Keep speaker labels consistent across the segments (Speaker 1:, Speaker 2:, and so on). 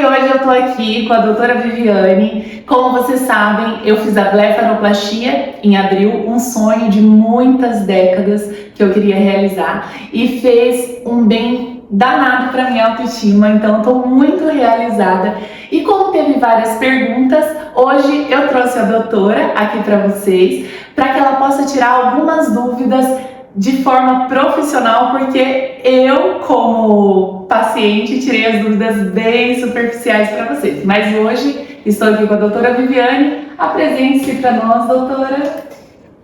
Speaker 1: e hoje eu tô aqui com a doutora Viviane. Como vocês sabem, eu fiz a blefaroplastia em abril, um sonho de muitas décadas que eu queria realizar e fez um bem danado para minha autoestima, então eu tô muito realizada. E como teve várias perguntas, hoje eu trouxe a doutora aqui para vocês, para que ela possa tirar algumas dúvidas de forma profissional, porque eu, como paciente, tirei as dúvidas bem superficiais para vocês. Mas hoje estou aqui com a doutora Viviane. Apresente-se para nós, doutora.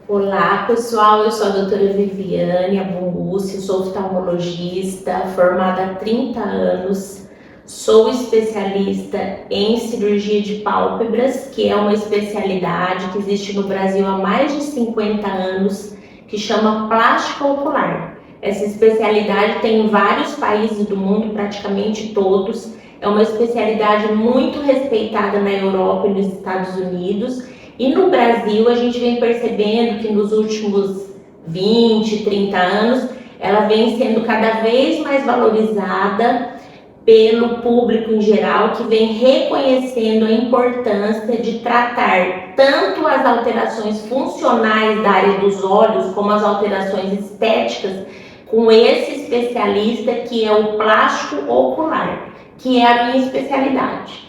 Speaker 2: Olá, pessoal. Eu sou a doutora Viviane Abungucci, sou oftalmologista, formada há 30 anos. Sou especialista em cirurgia de pálpebras, que é uma especialidade que existe no Brasil há mais de 50 anos, que chama plástica ocular. Essa especialidade tem em vários países do mundo, praticamente todos. É uma especialidade muito respeitada na Europa e nos Estados Unidos. E no Brasil a gente vem percebendo que nos últimos 20, 30 anos ela vem sendo cada vez mais valorizada pelo público em geral, que vem reconhecendo a importância de tratar tanto as alterações funcionais da área dos olhos, como as alterações estéticas, com esse especialista que é o plástico ocular, que é a minha especialidade.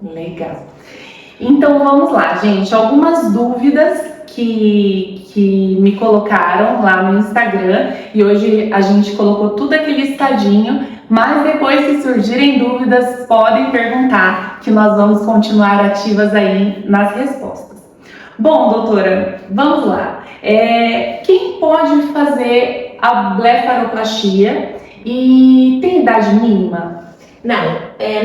Speaker 1: Legal. Então vamos lá, gente. Algumas dúvidas que me colocaram lá no Instagram, e hoje a gente colocou tudo aqui listadinho, mas depois, se surgirem dúvidas, podem perguntar, que nós vamos continuar ativas aí nas respostas. Bom, doutora, vamos lá. Quem pode fazer a blefaroplastia e tem idade mínima?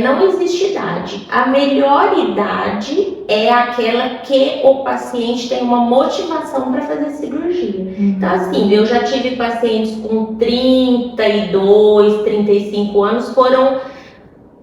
Speaker 2: Não existe idade. A melhor idade é aquela que o paciente tem uma motivação para fazer cirurgia. Então, assim, eu já tive pacientes com 32, 35 anos, foram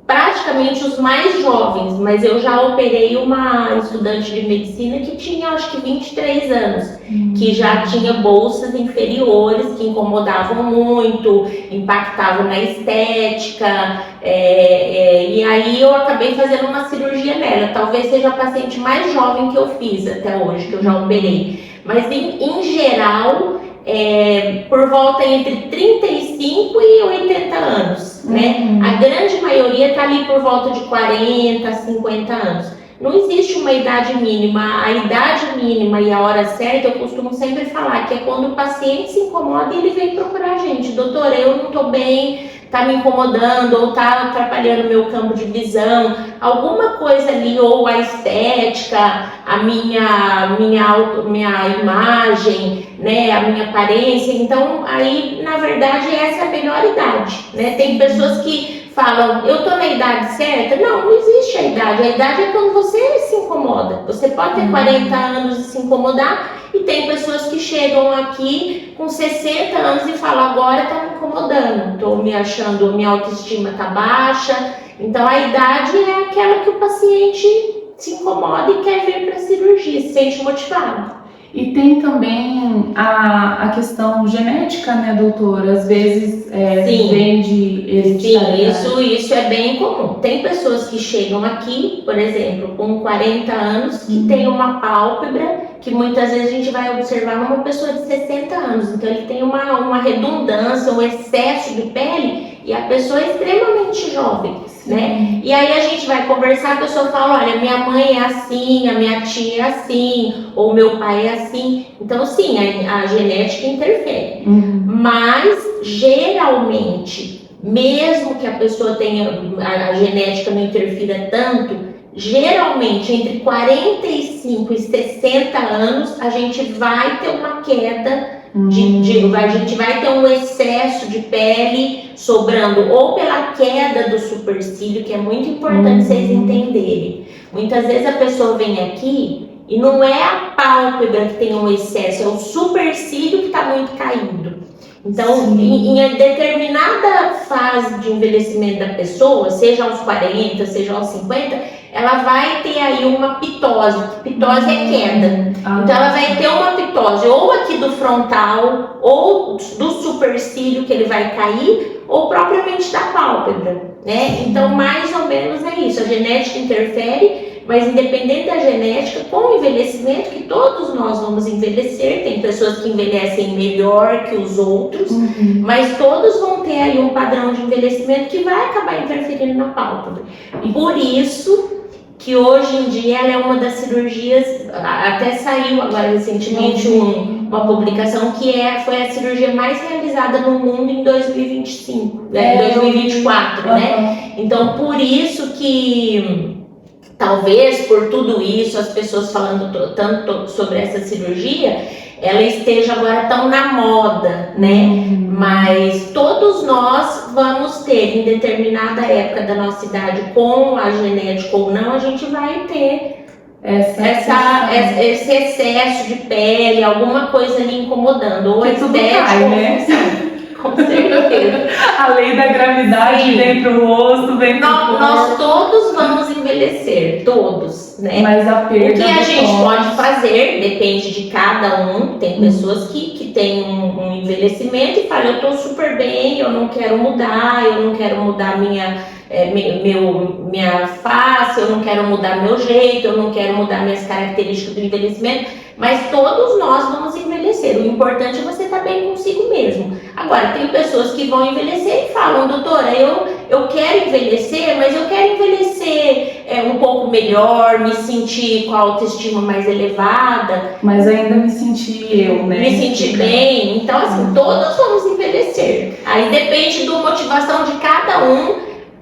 Speaker 2: praticamente os mais jovens, mas eu já operei uma estudante de medicina que tinha, acho que 23 anos, que já tinha bolsas inferiores que incomodavam muito, impactavam na estética, e aí eu acabei fazendo uma cirurgia nela. Talvez seja a paciente mais jovem que eu fiz até hoje, que eu já operei, mas em geral, por volta entre 35 e 80 anos, né? A grande maioria está ali por volta de 40, 50 anos. Não existe uma idade mínima. A idade mínima e a hora certa, eu costumo sempre falar que é quando o paciente se incomoda e ele vem procurar a gente. Doutora, eu não estou bem, está me incomodando ou está atrapalhando meu campo de visão, alguma coisa ali, ou a estética, a minha imagem, né, a minha aparência. Então, aí, na verdade, essa é a melhor idade, né? Tem pessoas que falam, eu tô na idade certa? Não existe a idade. A idade é quando você se incomoda. Você pode ter 40 anos e se incomodar, e tem pessoas que chegam aqui com 60 anos e falam, agora tá me incomodando, tô me achando, minha autoestima tá baixa. Então a idade é aquela que o paciente se incomoda e quer vir para a cirurgia, se sente motivado.
Speaker 1: E tem também a questão genética, né, doutora? Às vezes vem de hereditariedade.
Speaker 2: Sim, isso é bem comum. Tem pessoas que chegam aqui, por exemplo, com 40 anos, que tem uma pálpebra que muitas vezes a gente vai observar numa pessoa de 60 anos. Então ele tem uma redundância, um excesso de pele, e a pessoa é extremamente jovem, né? E aí a gente vai conversar, a pessoa fala, olha, minha mãe é assim, a minha tia é assim, ou meu pai é assim. Então sim, a genética interfere. Mas geralmente, mesmo que a pessoa tenha, a genética não interfira tanto, geralmente entre 45 e 60 anos a gente vai ter uma queda a gente vai ter um excesso de pele sobrando, ou pela queda do supercílio, que é muito importante vocês entenderem. Muitas vezes a pessoa vem aqui e não é a pálpebra que tem um excesso, é o supercílio que está muito caído. Então, em determinada fase de envelhecimento da pessoa, seja aos 40, seja aos 50, ela vai ter aí uma pitose. Pitose é queda. Então ela vai ter uma pitose ou aqui do frontal, ou do supercílio, que ele vai cair, ou propriamente da pálpebra, né? Então mais ou menos é isso. isso, a genética interfere, mas independente da genética, com o envelhecimento, que todos nós vamos envelhecer, tem pessoas que envelhecem melhor que os outros, mas todos vão ter aí um padrão de envelhecimento que vai acabar interferindo na pálpebra. Por isso que hoje em dia ela é uma das cirurgias, até saiu agora recentemente uma publicação que foi a cirurgia mais realizada no mundo em 2025, 2024, né? Então por isso que talvez por tudo isso as pessoas falando tanto sobre essa cirurgia, ela esteja agora tão na moda, né? Mas todos nós vamos ter, em determinada época da nossa idade, com a genética ou não, a gente vai ter esse excesso de pele, alguma coisa ali incomodando, ou estética,
Speaker 1: né?
Speaker 2: Com certeza.
Speaker 1: A lei da gravidade vem pro rosto, vem pro corpo.
Speaker 2: Nós todos vamos envelhecer, todos, né?
Speaker 1: Mas a perda
Speaker 2: o que a gente pode fazer, depende de cada um. Tem pessoas que têm um envelhecimento e falam, eu tô super bem, eu não quero mudar minha face, eu não quero mudar meu jeito, eu não quero mudar minhas características do envelhecimento. Mas todos nós vamos envelhecer. O importante é você estar bem consigo mesmo. Agora, tem pessoas que vão envelhecer e falam, doutora, eu quero envelhecer, mas eu quero envelhecer um pouco melhor, me sentir com a autoestima mais elevada.
Speaker 1: Mas ainda me sentir eu, né?
Speaker 2: Me sentir bem. Então, assim, todos vamos envelhecer. Aí depende da motivação de cada um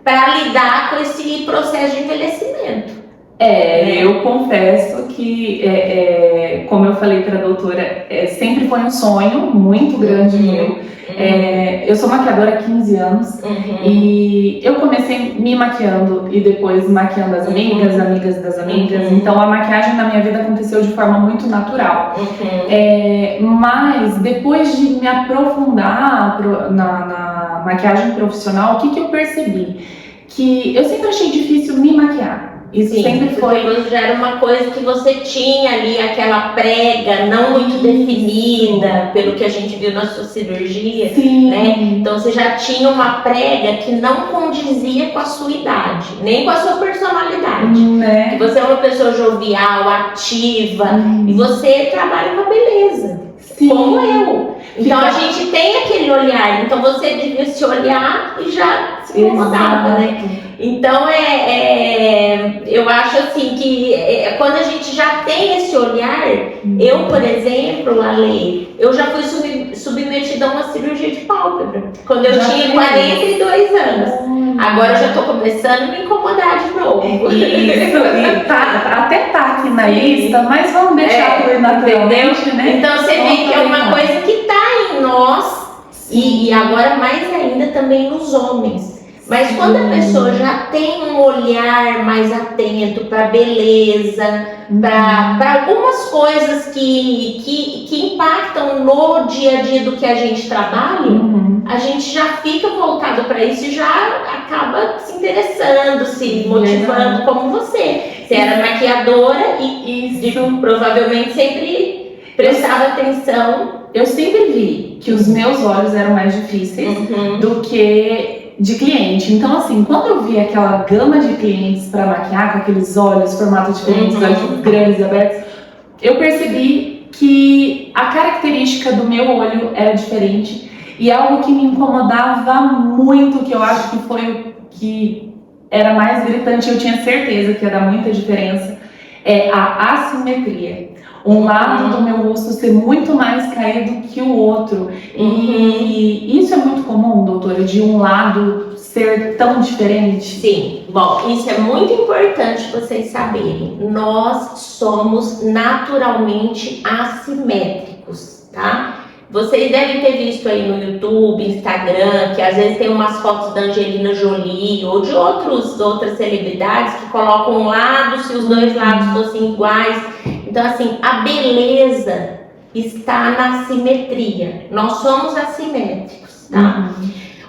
Speaker 2: para lidar com esse processo de envelhecimento.
Speaker 1: Eu confesso que, como eu falei para a doutora, sempre foi um sonho muito grande meu. Eu sou maquiadora há 15 anos e eu comecei me maquiando e depois maquiando as amigas das amigas. Então a maquiagem na minha vida aconteceu de forma muito natural. Mas depois de me aprofundar na maquiagem profissional, o que eu percebi? Que eu sempre achei difícil me maquiar. Isso sempre foi.
Speaker 2: Já era uma coisa que você tinha ali, aquela prega não muito definida, pelo que a gente viu na sua cirurgia, né? Então você já tinha uma prega que não condizia com a sua idade, nem com a sua personalidade. Que você é uma pessoa jovial, ativa, e você trabalha com a beleza, como eu. Então a gente tem aquele olhar, então você devia se olhar e já se incomodava, né? Então eu acho assim que quando a gente já tem esse olhar, eu, por exemplo, Ale, eu já fui submetida a uma cirurgia de pálpebra quando eu tinha 42 anos. Agora eu já tô começando a me incomodar de novo.
Speaker 1: Isso, até tá aqui na lista, mas vamos deixar por naturalmente, né?
Speaker 2: Então você vê que é uma coisa que tá em nós e agora mais ainda também nos homens. Mas quando a pessoa já tem um olhar mais atento para beleza, para algumas coisas que impactam no dia a dia do que a gente trabalha, a gente já fica voltado para isso e já acaba se interessando, se motivando, como você. Você era maquiadora e provavelmente sempre prestava atenção.
Speaker 1: Eu sempre vi que os meus olhos eram mais difíceis do que de cliente. Então, assim, quando eu vi aquela gama de clientes para maquiar, com aqueles olhos, formatos diferentes, olhos grandes, abertos, eu percebi que a característica do meu olho era diferente e algo que me incomodava muito, que eu acho que foi o que era mais gritante, eu tinha certeza que ia dar muita diferença, é a assimetria. Um lado do meu rosto ser muito mais caído que o outro. E isso é muito comum, doutora, de um lado ser tão diferente?
Speaker 2: Sim, bom, isso é muito importante vocês saberem. Nós somos naturalmente assimétricos, tá? Vocês devem ter visto aí no YouTube, Instagram, que às vezes tem umas fotos da Angelina Jolie ou de outras celebridades que colocam um lado se os dois lados fossem iguais. Então, assim, a beleza está na simetria. Nós somos assimétricos, tá?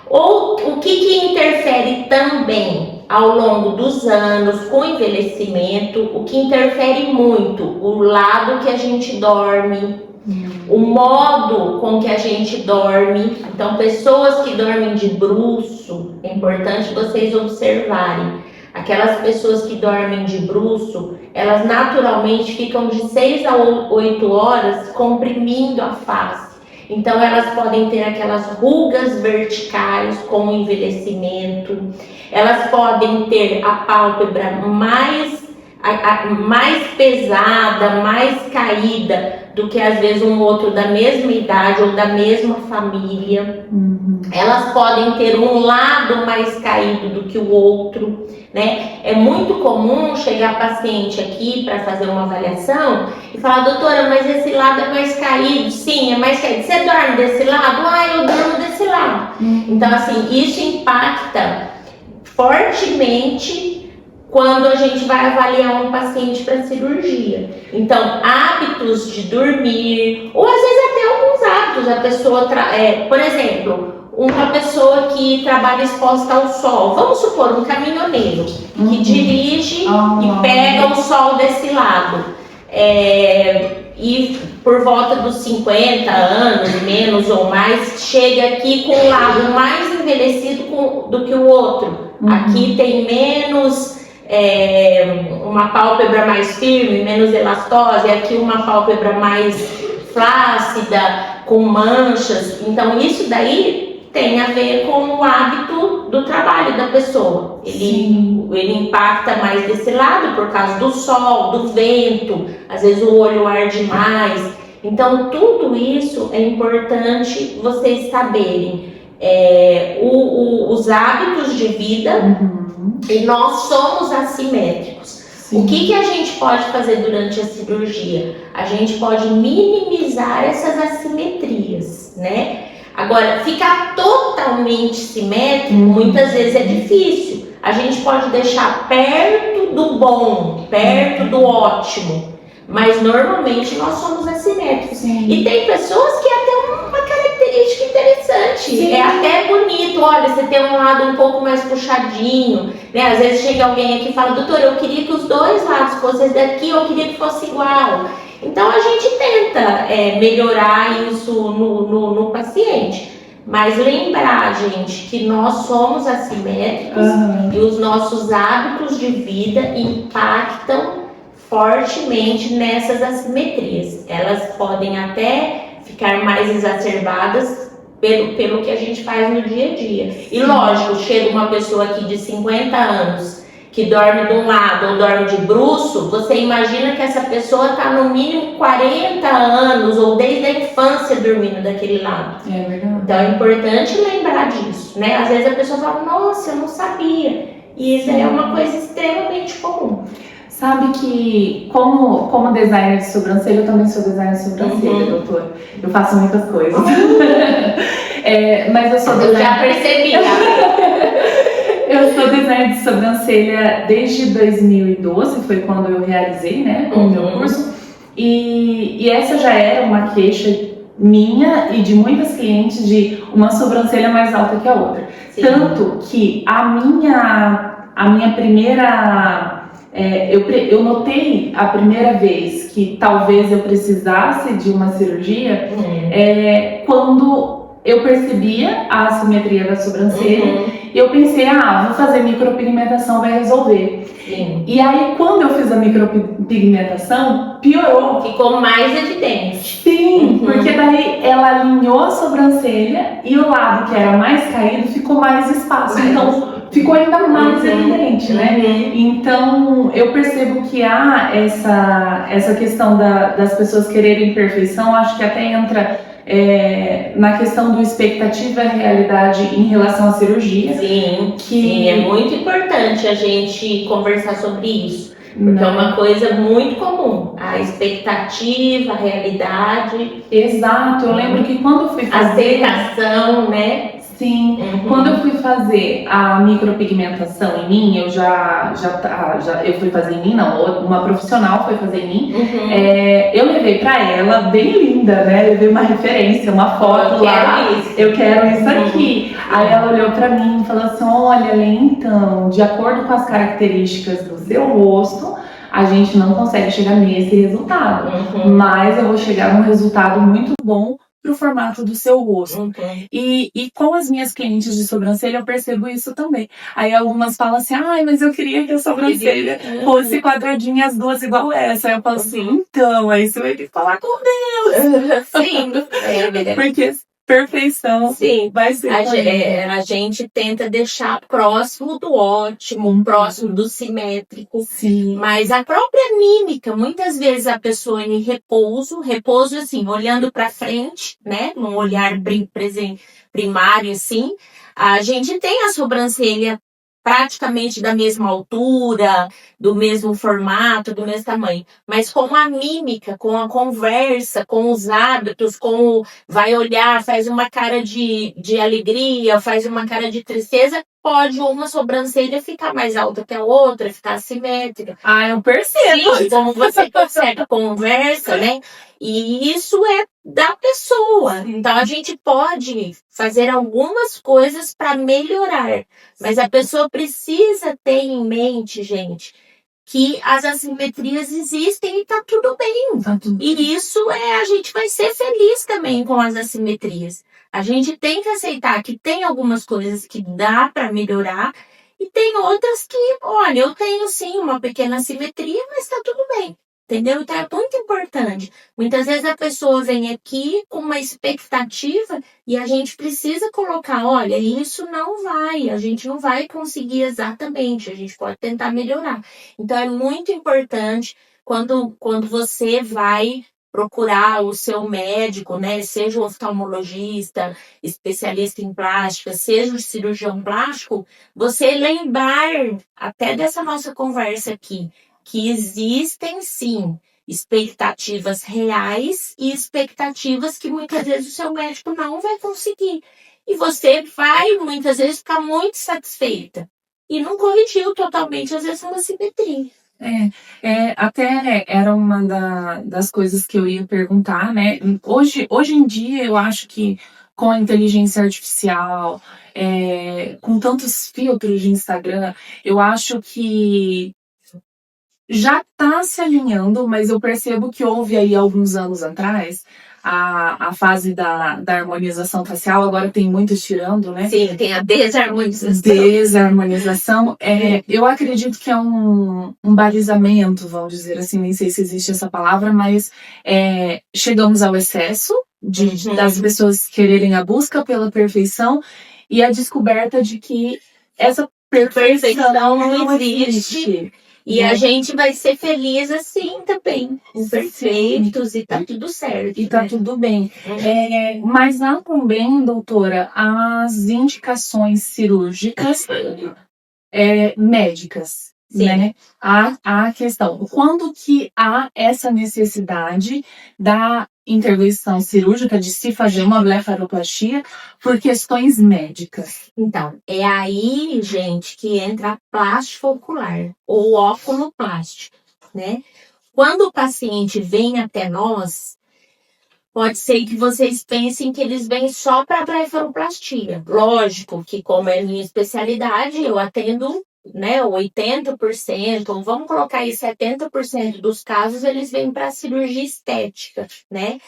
Speaker 2: Ou o que interfere também ao longo dos anos com o envelhecimento, o que interfere muito, o lado que a gente dorme, o modo com que a gente dorme. Então, pessoas que dormem de bruço, é importante vocês observarem. aquelas pessoas que dormem de bruço, elas naturalmente ficam de 6 a 8 horas comprimindo a face. Então elas podem ter aquelas rugas verticais com o envelhecimento, elas podem ter a pálpebra mais pesada, mais caída do que às vezes um outro da mesma idade ou da mesma família. Elas podem ter um lado mais caído do que o outro, né? É muito comum chegar paciente aqui para fazer uma avaliação e falar: doutora, mas esse lado é mais caído. Sim, é mais caído. Você dorme desse lado? Ah, eu durmo desse lado. Então, assim, isso impacta fortemente quando a gente vai avaliar um paciente para cirurgia. Então, hábitos de dormir, ou às vezes até alguns hábitos, a pessoa, por exemplo, uma pessoa que trabalha exposta ao sol, vamos supor, um caminhoneiro que dirige e pega o sol desse lado, e por volta dos 50 anos, menos ou mais, chega aqui com o lado mais envelhecido do que o outro. Aqui tem menos... uma pálpebra mais firme, menos elastosa, e aqui uma pálpebra mais flácida, com manchas. Então isso daí tem a ver com o hábito do trabalho da pessoa. Ele impacta mais desse lado por causa do sol, do vento, às vezes o olho arde mais. Então tudo isso é importante vocês saberem. Os hábitos de vida. E nós somos assimétricos. O que a gente pode fazer durante a cirurgia? A gente pode minimizar essas assimetrias, né? Agora, ficar totalmente simétrico, muitas vezes é difícil. A gente pode deixar perto do bom, perto do ótimo, mas normalmente nós somos assimétricos. E tem pessoas que até uma característica interessante, é até bonito, olha, você tem um lado um pouco mais puxadinho, né? Às vezes chega alguém aqui e fala: doutor, eu queria que os dois lados fossem daqui, eu queria que fosse igual. Então a gente tenta melhorar isso no paciente, mas lembrar, gente, que nós somos assimétricos e os nossos hábitos de vida impactam fortemente nessas assimetrias. Elas podem até ficar mais exacerbadas pelo que a gente faz no dia a dia. E lógico, chega uma pessoa aqui de 50 anos que dorme de um lado ou dorme de bruço, você imagina que essa pessoa está no mínimo 40 anos ou desde a infância dormindo daquele lado.
Speaker 1: É verdade.
Speaker 2: Então é importante lembrar disso, né? Às vezes a pessoa fala: nossa, eu não sabia. E isso é uma coisa extremamente comum.
Speaker 1: Sabe que, como designer de sobrancelha, eu também sou designer de sobrancelha, doutor. Eu faço muitas coisas. Mas eu sou designer...
Speaker 2: Já percebi.
Speaker 1: Eu sou designer de sobrancelha desde 2012, foi quando eu realizei, né, o meu curso. E essa já era uma queixa minha e de muitas clientes de uma sobrancelha mais alta que a outra. Sim. Tanto que a minha primeira... eu notei a primeira vez que talvez eu precisasse de uma cirurgia quando eu percebia a assimetria da sobrancelha e eu pensei: vou fazer micropigmentação, vai resolver. Sim. E aí quando eu fiz a micropigmentação, piorou.
Speaker 2: Ficou mais evidente.
Speaker 1: Sim, porque daí ela alinhou a sobrancelha e o lado que era mais caído ficou mais espaço. Então ficou ainda mais evidente, né? Então eu percebo que há essa questão das pessoas quererem perfeição. Acho que até entra na questão do expectativa e realidade em relação à cirurgia.
Speaker 2: Sim, é muito importante a gente conversar sobre isso, porque é uma coisa muito comum, a expectativa, a realidade.
Speaker 1: Exato, eu lembro que quando eu fui fazer...
Speaker 2: aceitação, né?
Speaker 1: Sim, quando eu fui fazer a micropigmentação em mim, eu eu fui fazer em mim, não, uma profissional foi fazer em mim. Eu levei pra ela, bem linda, né? Levei uma referência, uma foto lá. Eu quero isso aqui. Aí ela olhou pra mim e falou assim: olha, Lê, então, de acordo com as características do seu rosto, a gente não consegue chegar nesse resultado, mas eu vou chegar num resultado muito bom pro formato do seu rosto.
Speaker 2: Uhum.
Speaker 1: E com as minhas clientes de sobrancelha, eu percebo isso também. Aí algumas falam assim, ai, mas eu queria que a sobrancelha fosse quadradinha, as duas igual essa. Aí eu falo assim, então, aí você vai ter que falar com Deus.
Speaker 2: Sim,
Speaker 1: Porque perfeição
Speaker 2: sim.
Speaker 1: vai ser
Speaker 2: A gente tenta deixar próximo do ótimo, próximo do simétrico.
Speaker 1: Sim.
Speaker 2: Mas a própria mímica, muitas vezes a pessoa em repouso assim, olhando para frente, né, num olhar primário assim, a gente tem a sobrancelha praticamente da mesma altura, do mesmo formato, do mesmo tamanho. Mas com a mímica, com a conversa, com os hábitos, vai olhar, faz uma cara de alegria, faz uma cara de tristeza, pode uma sobrancelha ficar mais alta que a outra, ficar assimétrica.
Speaker 1: Ah, eu percebo.
Speaker 2: Sim, como você consegue conversa, né? E isso é da pessoa. Então a gente pode fazer algumas coisas para melhorar, mas a pessoa precisa ter em mente, gente, que as assimetrias existem e tá tudo bem. E isso a gente vai ser feliz também com as assimetrias. A gente tem que aceitar que tem algumas coisas que dá para melhorar e tem outras que, olha, eu tenho sim uma pequena assimetria, mas tá tudo bem. Entendeu? Então é muito importante. Muitas vezes a pessoa vem aqui com uma expectativa e a gente precisa colocar, olha, isso não vai, a gente não vai conseguir exatamente, a gente pode tentar melhorar. Então é muito importante quando você vai procurar o seu médico, né, seja o oftalmologista, especialista em plástica, seja o cirurgião plástico, você lembrar até dessa nossa conversa aqui, que existem sim expectativas reais e expectativas que muitas vezes o seu médico não vai conseguir. E você vai muitas vezes ficar muito satisfeita e não corrigiu totalmente às vezes uma simetria.
Speaker 1: Até era uma das coisas que eu ia perguntar, né? Hoje em dia, eu acho que com a inteligência artificial, com tantos filtros de Instagram, eu acho que já está se alinhando, mas eu percebo que houve aí alguns anos atrás a fase da harmonização facial, agora tem muitos tirando, né?
Speaker 2: Sim, tem a desarmonização.
Speaker 1: Desarmonização. Eu acredito que é um balizamento, vamos dizer assim, nem sei se existe essa palavra, mas chegamos ao excesso das pessoas quererem a busca pela perfeição e a descoberta de que essa perfeição não existe.
Speaker 2: E a gente vai ser feliz assim também, perfeitos, e tá tudo certo.
Speaker 1: E tá tudo bem. Mas há também, doutora, as indicações cirúrgicas médicas,
Speaker 2: Sim.
Speaker 1: Né? A questão, quando que há essa necessidade da intervenção cirúrgica, de se fazer uma blefaroplastia por questões médicas?
Speaker 2: Então, é aí, gente, que entra a plástico ocular ou oculoplástico, né? Quando o paciente vem até nós, pode ser que vocês pensem que eles vêm só para blefaroplastia. Lógico que, como é minha especialidade, eu atendo, né, 80%, ou vamos colocar aí 70% dos casos, eles vêm para cirurgia estética, né?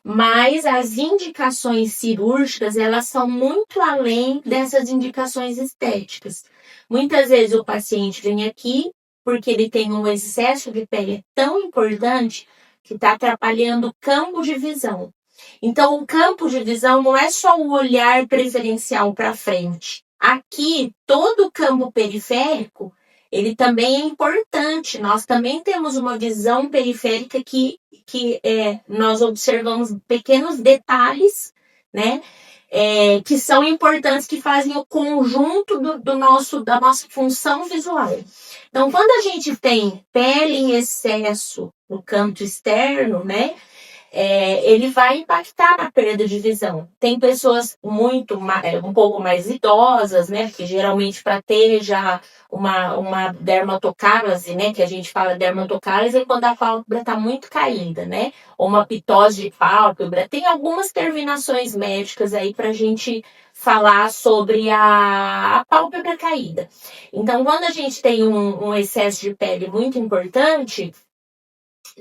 Speaker 2: Mas as indicações cirúrgicas, elas são muito além dessas indicações estéticas. Muitas vezes o paciente vem aqui porque ele tem um excesso de pele tão importante que está atrapalhando o campo de visão. Então, o campo de visão não é só o olhar preferencial para frente. Aqui, todo o campo periférico, ele também é importante. Nós também temos uma visão periférica que nós observamos pequenos detalhes, né? Que são importantes, que fazem o conjunto da nossa função visual. Então, quando a gente tem pele em excesso no canto externo, né? Ele vai impactar na perda de visão. Tem pessoas um pouco mais idosas, né? Porque geralmente para ter já uma dermatocálise, né? Que a gente fala dermatocálise é quando a pálpebra está muito caída, né? Ou uma pitose de pálpebra. Tem algumas terminações médicas aí para a gente falar sobre a pálpebra caída. Então, quando a gente tem um excesso de pele muito importante,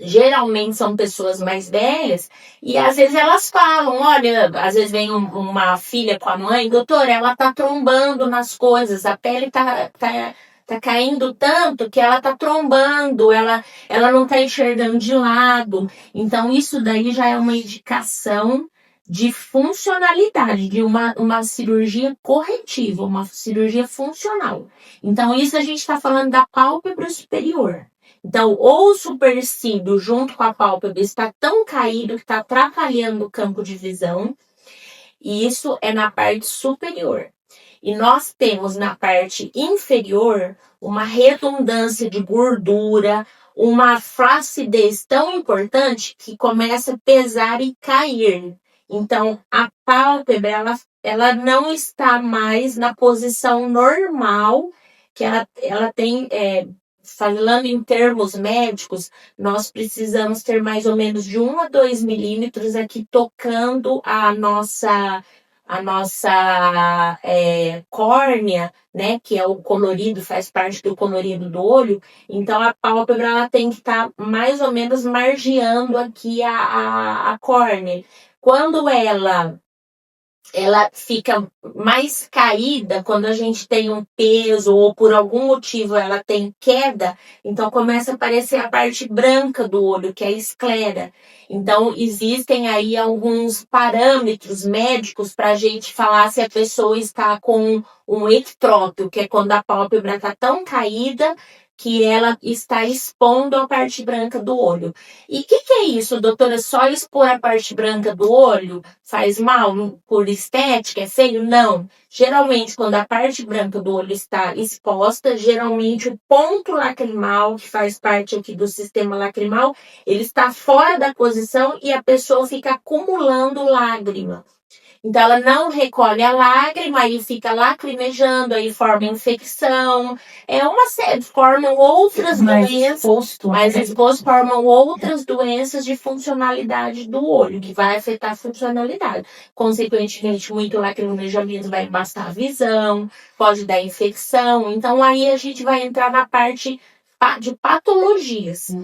Speaker 2: geralmente são pessoas mais velhas, e às vezes elas falam, olha, às vezes vem uma filha com a mãe, doutora, ela tá trombando nas coisas, a pele tá caindo tanto que ela tá trombando, ela não tá enxergando de lado. Então isso daí já é uma indicação de funcionalidade, de uma cirurgia corretiva, uma cirurgia funcional. Então isso a gente está falando da pálpebra superior. Então, ou o supercílio junto com a pálpebra está tão caído que está atrapalhando o campo de visão, e isso é na parte superior. E nós temos na parte inferior uma redundância de gordura, uma flacidez tão importante que começa a pesar e cair. Então, a pálpebra, ela não está mais na posição normal que ela tem. Falando em termos médicos, nós precisamos ter mais ou menos de 1 a 2 milímetros aqui tocando a nossa córnea, né, que é o colorido, faz parte do colorido do olho. Então a pálpebra ela tem que estar mais ou menos margeando aqui a córnea. Quando ela fica mais caída, quando a gente tem um peso ou por algum motivo ela tem queda, então começa a aparecer a parte branca do olho, que é a esclera. Então existem aí alguns parâmetros médicos para a gente falar se a pessoa está com um ectrópio, que é quando a pálpebra está tão caída que ela está expondo a parte branca do olho. E o que é isso, doutora? Só expor a parte branca do olho faz mal por estética? É feio? Não. Geralmente, quando a parte branca do olho está exposta, geralmente o ponto lacrimal, que faz parte aqui do sistema lacrimal, ele está fora da posição e a pessoa fica acumulando lágrima. Então, ela não recolhe a lágrima, aí fica lacrimejando, aí forma infecção. É uma série, formam outras doenças, mas exposto formam outras doenças de funcionalidade do olho, que vai afetar a funcionalidade. Consequentemente, muito lacrimejamento vai embaçar a visão, pode dar infecção. Então, aí a gente vai entrar na parte de patologias.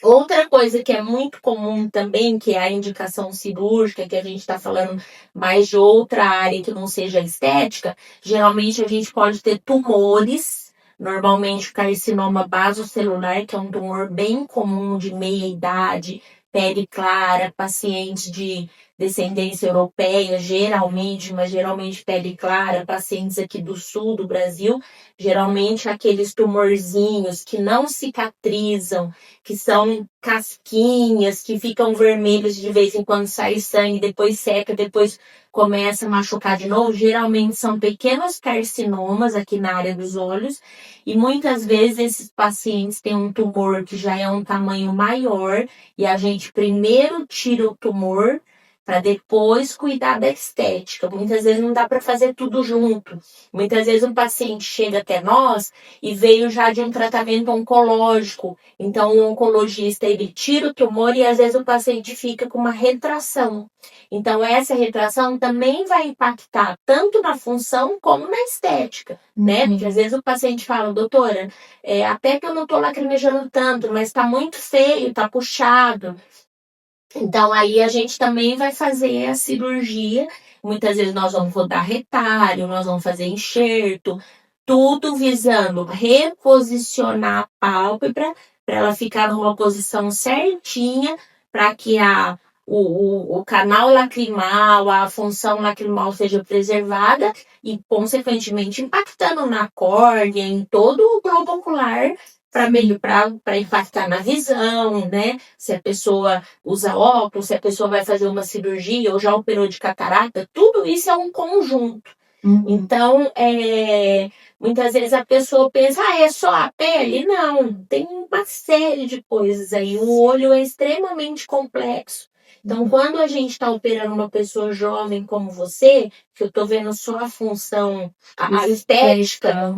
Speaker 2: Outra coisa que é muito comum também, que é a indicação cirúrgica, que a gente está falando mais de outra área que não seja estética, geralmente a gente pode ter tumores, normalmente o carcinoma basocelular, que é um tumor bem comum de meia idade, pele clara, pacientes de descendência europeia, mas geralmente pele clara, pacientes aqui do sul do Brasil, geralmente aqueles tumorzinhos que não cicatrizam, que são casquinhas, que ficam vermelhos de vez em quando sai sangue, depois seca, depois começa a machucar de novo. Geralmente são pequenos carcinomas aqui na área dos olhos e muitas vezes esses pacientes têm um tumor que já é um tamanho maior e a gente primeiro tira o tumor para depois cuidar da estética. Muitas vezes não dá para fazer tudo junto. Muitas vezes um paciente chega até nós e veio já de um tratamento oncológico. Então, o oncologista, ele tira o tumor e às vezes o paciente fica com uma retração. Então, essa retração também vai impactar tanto na função como na estética, né? Porque às vezes o paciente fala, doutora, até que eu não estou lacrimejando tanto, mas está muito feio, está puxado. Então, aí a gente também vai fazer a cirurgia. Muitas vezes nós vamos rodar retalho, nós vamos fazer enxerto, tudo visando reposicionar a pálpebra para ela ficar numa posição certinha, para que o canal lacrimal, a função lacrimal seja preservada e, consequentemente, impactando na córnea, em todo o globo ocular, para impactar na visão, né? Se a pessoa usa óculos, se a pessoa vai fazer uma cirurgia ou já operou de catarata, tudo isso é um conjunto. Então, muitas vezes a pessoa pensa, é só a pele? Não, tem uma série de coisas aí. O olho é extremamente complexo. Então, quando a gente está operando uma pessoa jovem como você, que eu estou vendo só a função, a estética,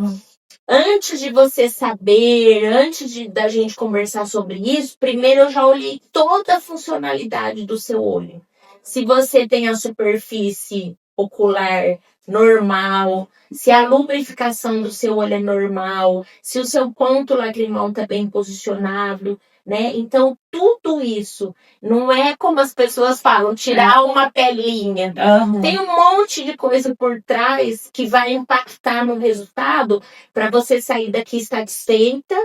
Speaker 2: antes de você saber, da gente conversar sobre isso, primeiro eu já olhei toda a funcionalidade do seu olho. Se você tem a superfície ocular normal, se a lubrificação do seu olho é normal, se o seu ponto lacrimal está bem posicionado, né? Então, tudo isso não é como as pessoas falam, tirar uma pelinha. Tem um monte de coisa por trás que vai impactar no resultado para você sair daqui satisfeita,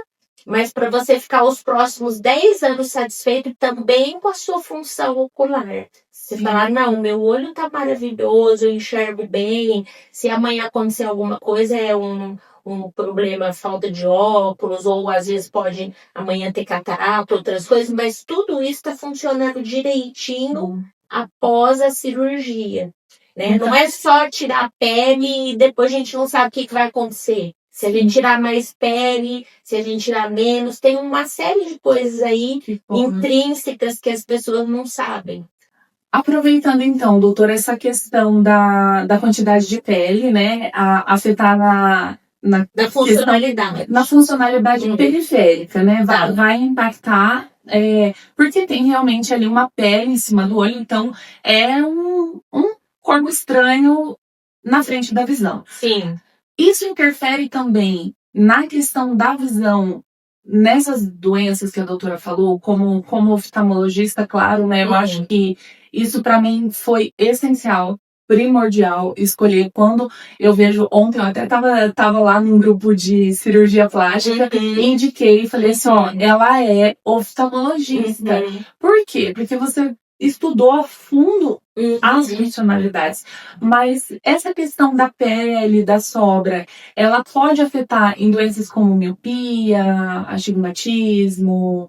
Speaker 2: mas para você ficar os próximos 10 anos satisfeito também com a sua função ocular. Você falar, não, meu olho tá maravilhoso, eu enxergo bem, se amanhã acontecer alguma coisa é um problema, falta de óculos, ou às vezes pode amanhã ter catarata, outras coisas, mas tudo isso está funcionando direitinho após a cirurgia. Né? Não é só tirar a pele e depois a gente não sabe o que vai acontecer. Se a gente tirar mais pele, se a gente tirar menos, tem uma série de coisas aí intrínsecas que as pessoas não sabem.
Speaker 1: Aproveitando então, doutora, essa questão da quantidade de pele, né, afetar na
Speaker 2: funcionalidade.
Speaker 1: Na funcionalidade periférica, né, vai impactar, porque tem realmente ali uma pele em cima do olho, então é um corpo estranho na frente da visão.
Speaker 2: Sim.
Speaker 1: Isso interfere também na questão da visão nessas doenças que a doutora falou, como oftalmologista, claro, né? Eu acho que isso para mim foi essencial, primordial, escolher quando eu vejo. Ontem eu até tava lá num grupo de cirurgia plástica e indiquei, falei assim, ó, ela é oftalmologista. Por quê? Porque você estudou a fundo as funcionalidades. Mas essa questão da pele, da sobra, ela pode afetar em doenças como miopia, astigmatismo,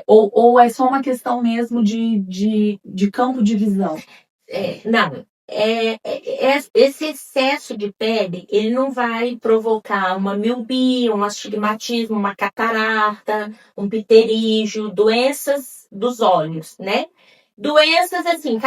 Speaker 1: ou é só uma questão mesmo de campo de visão?
Speaker 2: Não. Esse excesso de pele, ele não vai provocar uma miopia, um astigmatismo, uma catarata, um pterígio, doenças dos olhos, né? Doenças assim,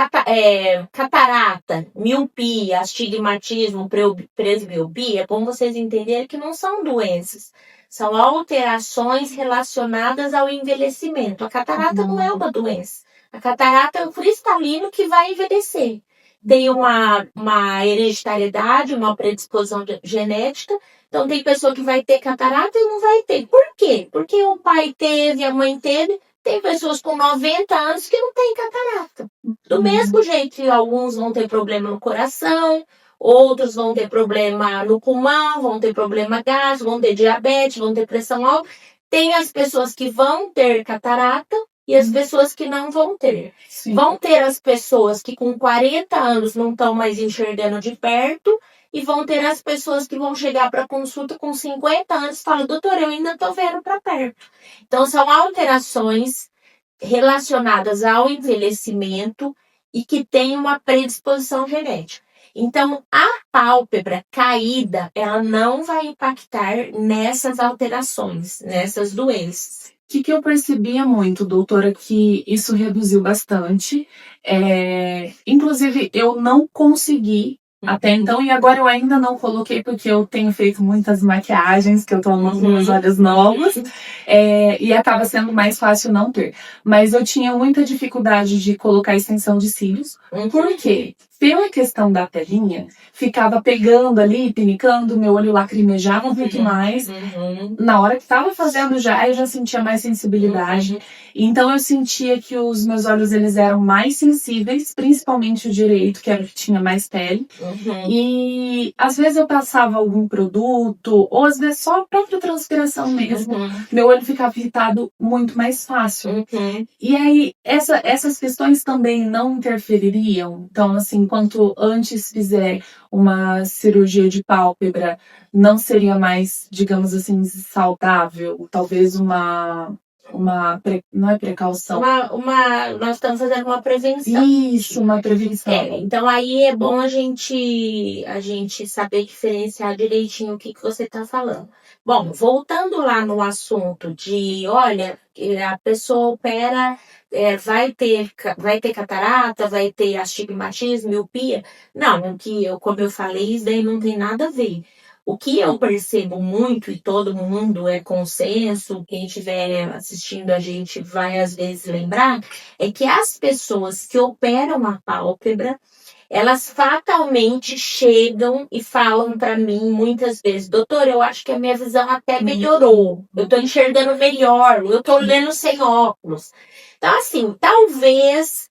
Speaker 2: catarata, miopia, astigmatismo, presbiopia, como vocês entenderem que não são doenças, são alterações relacionadas ao envelhecimento. A catarata não é uma doença. A catarata é um cristalino que vai envelhecer. Tem uma hereditariedade, uma predisposição genética. Então, tem pessoa que vai ter catarata e não vai ter. Por quê? Porque o pai teve, a mãe teve. Tem pessoas com 90 anos que não têm catarata. Do mesmo jeito que alguns vão ter problema no coração, outros vão ter problema no pulmão, vão ter problema gástrico, vão ter diabetes, vão ter pressão alta. Tem as pessoas que vão ter catarata e as pessoas que não vão ter. Sim. Vão ter as pessoas que com 40 anos não estão mais enxergando de perto e vão ter as pessoas que vão chegar para consulta com 50 anos e falam, doutor, eu ainda estou vendo para perto. Então, são alterações relacionadas ao envelhecimento e que têm uma predisposição genética. Então, a pálpebra caída, ela não vai impactar nessas alterações, nessas doenças.
Speaker 1: O que eu percebia muito, doutora, que isso reduziu bastante. Inclusive, eu não consegui até então, e agora eu ainda não coloquei, porque eu tenho feito muitas maquiagens, que eu tô nos meus olhos novos, e acaba sendo mais fácil não ter. Mas eu tinha muita dificuldade de colocar extensão de cílios, porque pela questão da pelinha, ficava pegando ali, pinicando, meu olho lacrimejava um pouco mais. Na hora que tava fazendo já, eu já sentia mais sensibilidade. Então eu sentia que os meus olhos, eles eram mais sensíveis, principalmente o direito, que era o que tinha mais pele. E às vezes eu passava algum produto, ou às vezes só a própria transpiração mesmo. Meu olho ficava irritado muito mais fácil. E aí, essas questões também não interfeririam. Então, assim, enquanto antes fizer uma cirurgia de pálpebra, não seria mais, digamos assim, saudável? Talvez não é precaução.
Speaker 2: Nós estamos fazendo uma prevenção.
Speaker 1: Isso, uma prevenção.
Speaker 2: Então aí é bom a gente saber diferenciar direitinho o que você está falando. Bom, voltando lá no assunto de, olha, a pessoa opera, vai ter catarata, vai ter astigmatismo, miopia. Não, como eu falei, isso daí não tem nada a ver. O que eu percebo muito, e todo mundo é consenso, quem estiver assistindo a gente vai às vezes lembrar, é que as pessoas que operam a pálpebra, elas fatalmente chegam e falam para mim muitas vezes, doutor, eu acho que a minha visão até melhorou, eu estou enxergando melhor, eu estou lendo sem óculos. Então, assim, talvez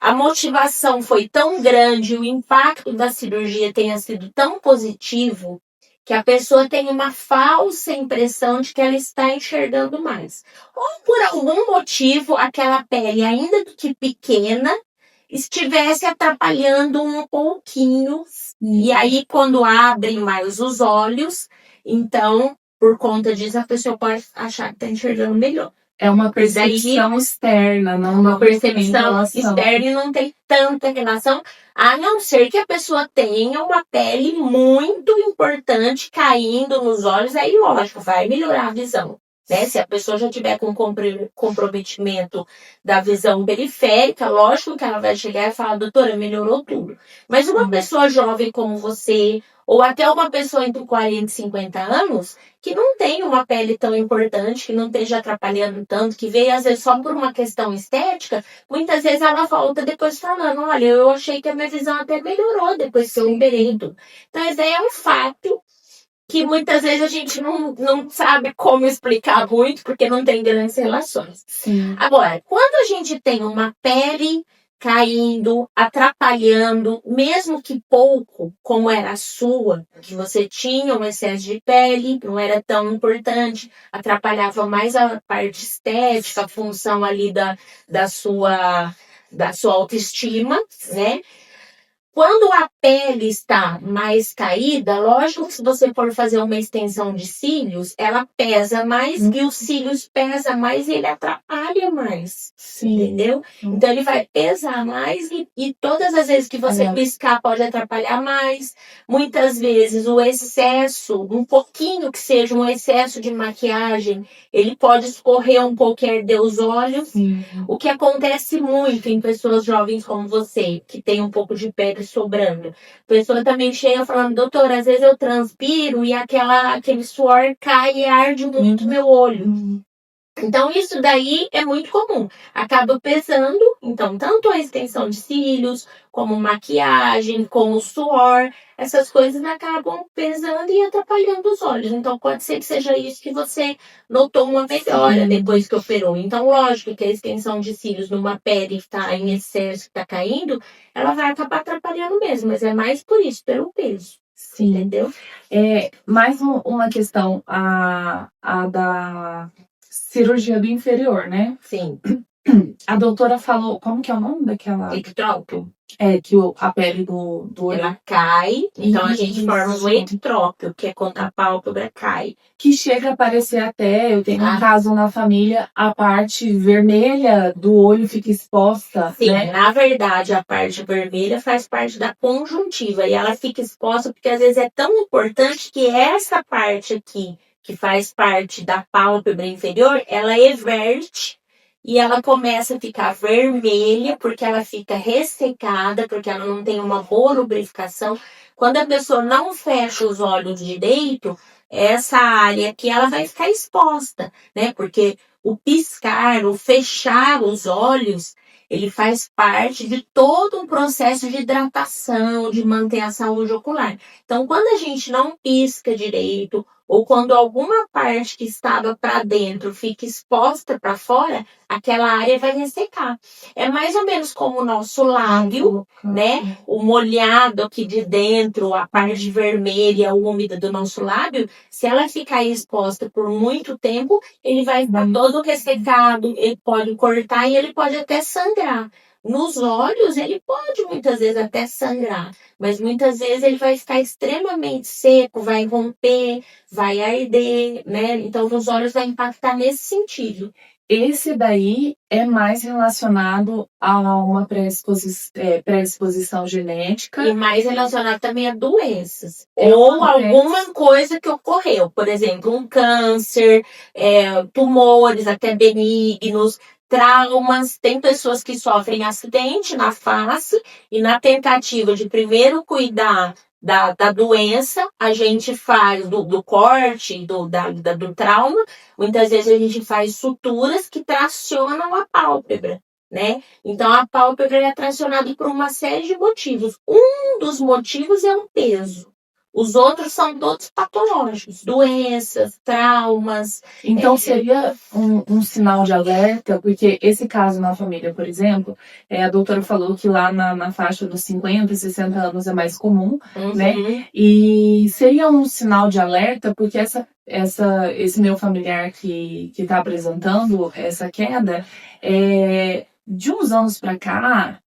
Speaker 2: a motivação foi tão grande, o impacto da cirurgia tenha sido tão positivo, que a pessoa tem uma falsa impressão de que ela está enxergando mais. Ou por algum motivo, aquela pele, ainda que pequena, estivesse atrapalhando um pouquinho. E aí, quando abrem mais os olhos, então, por conta disso, a pessoa pode achar que está enxergando melhor.
Speaker 1: É uma percepção externa, não
Speaker 2: uma percepção externa e não tem tanta relação, a não ser que a pessoa tenha uma pele muito importante caindo nos olhos, aí lógico, vai melhorar a visão. Né? Se a pessoa já tiver com comprometimento da visão periférica, lógico que ela vai chegar e falar, doutora, melhorou tudo. Mas uma pessoa jovem como você, ou até uma pessoa entre 40 e 50 anos, que não tem uma pele tão importante, que não esteja atrapalhando tanto, que veio às vezes só por uma questão estética, muitas vezes ela volta depois falando, olha, eu achei que a minha visão até melhorou depois que eu liberei tudo. Então, esse daí é um fato que muitas vezes a gente não sabe como explicar muito, porque não tem grandes relações.
Speaker 1: Sim.
Speaker 2: Agora, quando a gente tem uma pele caindo, atrapalhando, mesmo que pouco, como era a sua, que você tinha um excesso de pele, não era tão importante, atrapalhava mais a parte estética, a função ali da sua autoestima, né? Quando a pele está mais caída, lógico que se você for fazer uma extensão de cílios, ela pesa mais e os cílios pesa mais e ele atrapalha mais.
Speaker 1: Sim.
Speaker 2: Entendeu? Então ele vai pesar mais e todas as vezes que você piscar pode atrapalhar mais. Muitas vezes o excesso, um pouquinho que seja um excesso de maquiagem, ele pode escorrer um pouco e arder os olhos.
Speaker 1: Sim.
Speaker 2: O que acontece muito em pessoas jovens como você, que tem um pouco de pele sobrando. A pessoa também chega falando, doutor, às vezes eu transpiro e aquele suor cai e arde muito meu olho. Então, isso daí é muito comum. Acaba pesando, então, tanto a extensão de cílios, como maquiagem, como o suor, essas coisas acabam pesando e atrapalhando os olhos. Então, pode ser que seja isso que você notou uma melhora depois que operou. Então, lógico que a extensão de cílios numa pele que está em excesso, que está caindo, ela vai acabar atrapalhando mesmo, mas é mais por isso, pelo peso.
Speaker 1: Sim.
Speaker 2: Entendeu?
Speaker 1: Mais uma questão, a da cirurgia do inferior, né?
Speaker 2: Sim.
Speaker 1: A doutora falou, como que é o nome daquela?
Speaker 2: Ectrópio.
Speaker 1: Que a pele do olho...
Speaker 2: Ela cai, então a gente forma um ectrópio, que é quando a pálpebra cai.
Speaker 1: Que chega a aparecer até, eu tenho um caso na família, a parte vermelha do olho fica exposta.
Speaker 2: Sim,
Speaker 1: né?
Speaker 2: Na verdade, a parte vermelha faz parte da conjuntiva e ela fica exposta porque às vezes é tão importante que essa parte aqui, que faz parte da pálpebra inferior, ela everte e ela começa a ficar vermelha porque ela fica ressecada, porque ela não tem uma boa lubrificação. Quando a pessoa não fecha os olhos direito, essa área aqui ela vai ficar exposta, né? Porque o piscar, o fechar os olhos, ele faz parte de todo um processo de hidratação, de manter a saúde ocular. Então, quando a gente não pisca direito, ou quando alguma parte que estava para dentro fica exposta para fora, aquela área vai ressecar. É mais ou menos como o nosso lábio, né? O molhado aqui de dentro, a parte vermelha, úmida do nosso lábio, se ela ficar exposta por muito tempo, ele vai ficar todo ressecado, ele pode cortar e ele pode até sangrar. Nos olhos, ele pode muitas vezes até sangrar, mas muitas vezes ele vai ficar extremamente seco, vai romper, vai arder, né? Então, nos olhos vai impactar nesse sentido.
Speaker 1: Esse daí é mais relacionado a uma predisposição genética.
Speaker 2: E mais relacionado também a doenças. Ou alguma coisa que ocorreu. Por exemplo, um câncer, tumores até benignos, traumas. Tem pessoas que sofrem acidente na face e na tentativa de primeiro cuidar da doença, a gente faz do corte, do trauma, muitas vezes a gente faz suturas que tracionam a pálpebra. né? Então a pálpebra é tracionada por uma série de motivos. Um dos motivos é o peso. Os outros são todos patológicos, doenças, traumas.
Speaker 1: Então seria um sinal de alerta, porque esse caso na família, por exemplo, a doutora falou que lá na faixa dos 50, 60 anos é mais comum, né? E seria um sinal de alerta, porque esse meu familiar que está apresentando essa queda, de uns anos para cá,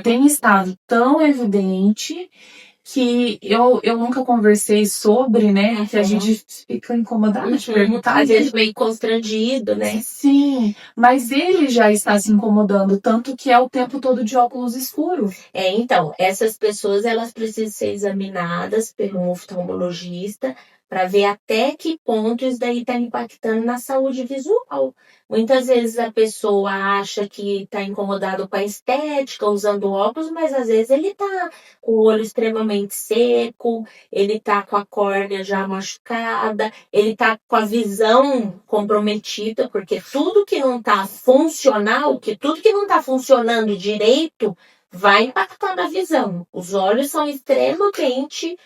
Speaker 1: tem estado tão evidente que eu nunca conversei sobre, né? Que a gente fica incomodada de perguntar.
Speaker 2: Às vezes meio constrangido, né?
Speaker 1: Sim, mas ele já está se incomodando, tanto que é o tempo todo de óculos escuros.
Speaker 2: Então, essas pessoas, elas precisam ser examinadas por um oftalmologista para ver até que ponto isso daí está impactando na saúde visual. Muitas vezes a pessoa acha que está incomodado com a estética, usando óculos, mas às vezes ele está com o olho extremamente seco, ele está com a córnea já machucada, ele está com a visão comprometida, porque tudo que não está funcional, tudo que não está funcionando direito, vai impactando a visão. Os olhos são extremamente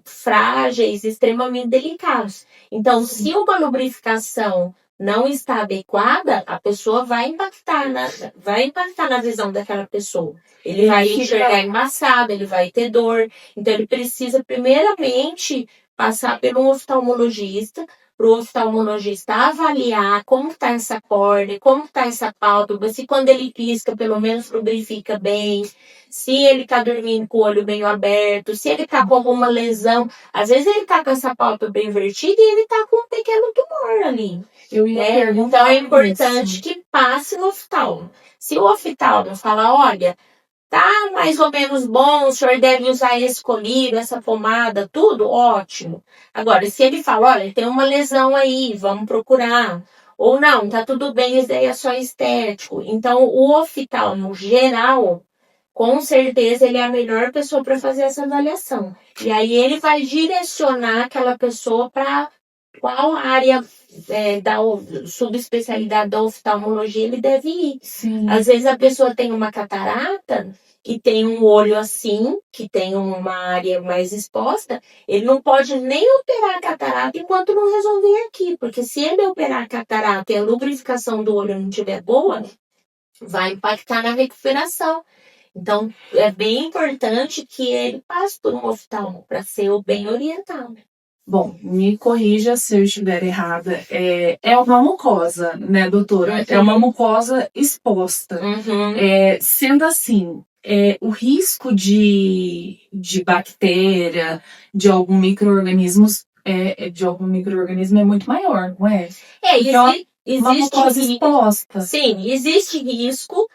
Speaker 2: frágeis, extremamente delicados. Então, se uma lubrificação não está adequada, a pessoa vai impactar na visão daquela pessoa. Ele vai enxergar embaçado, ele vai ter dor. Então, ele precisa, primeiramente, passar por um oftalmologista, para o oftalmologista avaliar como está essa córnea, como está essa pálpebra, se quando ele pisca, pelo menos lubrifica bem, se ele está dormindo com o olho meio aberto, se ele está com alguma lesão. Às vezes ele está com essa pálpebra invertida e ele está com um pequeno tumor ali. Então é importante que passe no oftalmo. Se o oftalmo falar, olha, tá mais ou menos bom, o senhor deve usar esse colírio, essa pomada, tudo ótimo. Agora, se ele fala, olha, tem uma lesão aí, vamos procurar. Ou não, tá tudo bem, isso daí é só estético. Então, o oftalmo geral, com certeza, ele é a melhor pessoa para fazer essa avaliação. E aí ele vai direcionar aquela pessoa para qual área da subespecialidade da oftalmologia ele deve ir.
Speaker 1: Sim.
Speaker 2: Às vezes a pessoa tem uma catarata e tem um olho assim, que tem uma área mais exposta, ele não pode nem operar a catarata enquanto não resolver aqui, porque se ele operar a catarata e a lubrificação do olho não estiver boa, vai impactar na recuperação. Então, é bem importante que ele passe por um oftalmo para ser bem orientado.
Speaker 1: Bom, me corrija se eu estiver errada. É uma mucosa, né, doutora? É uma mucosa exposta. Sendo assim, o risco de bactéria, de algum micro-organismo é muito maior, não é?
Speaker 2: Existe
Speaker 1: uma mucosa exposta.
Speaker 2: Sim, existe risco.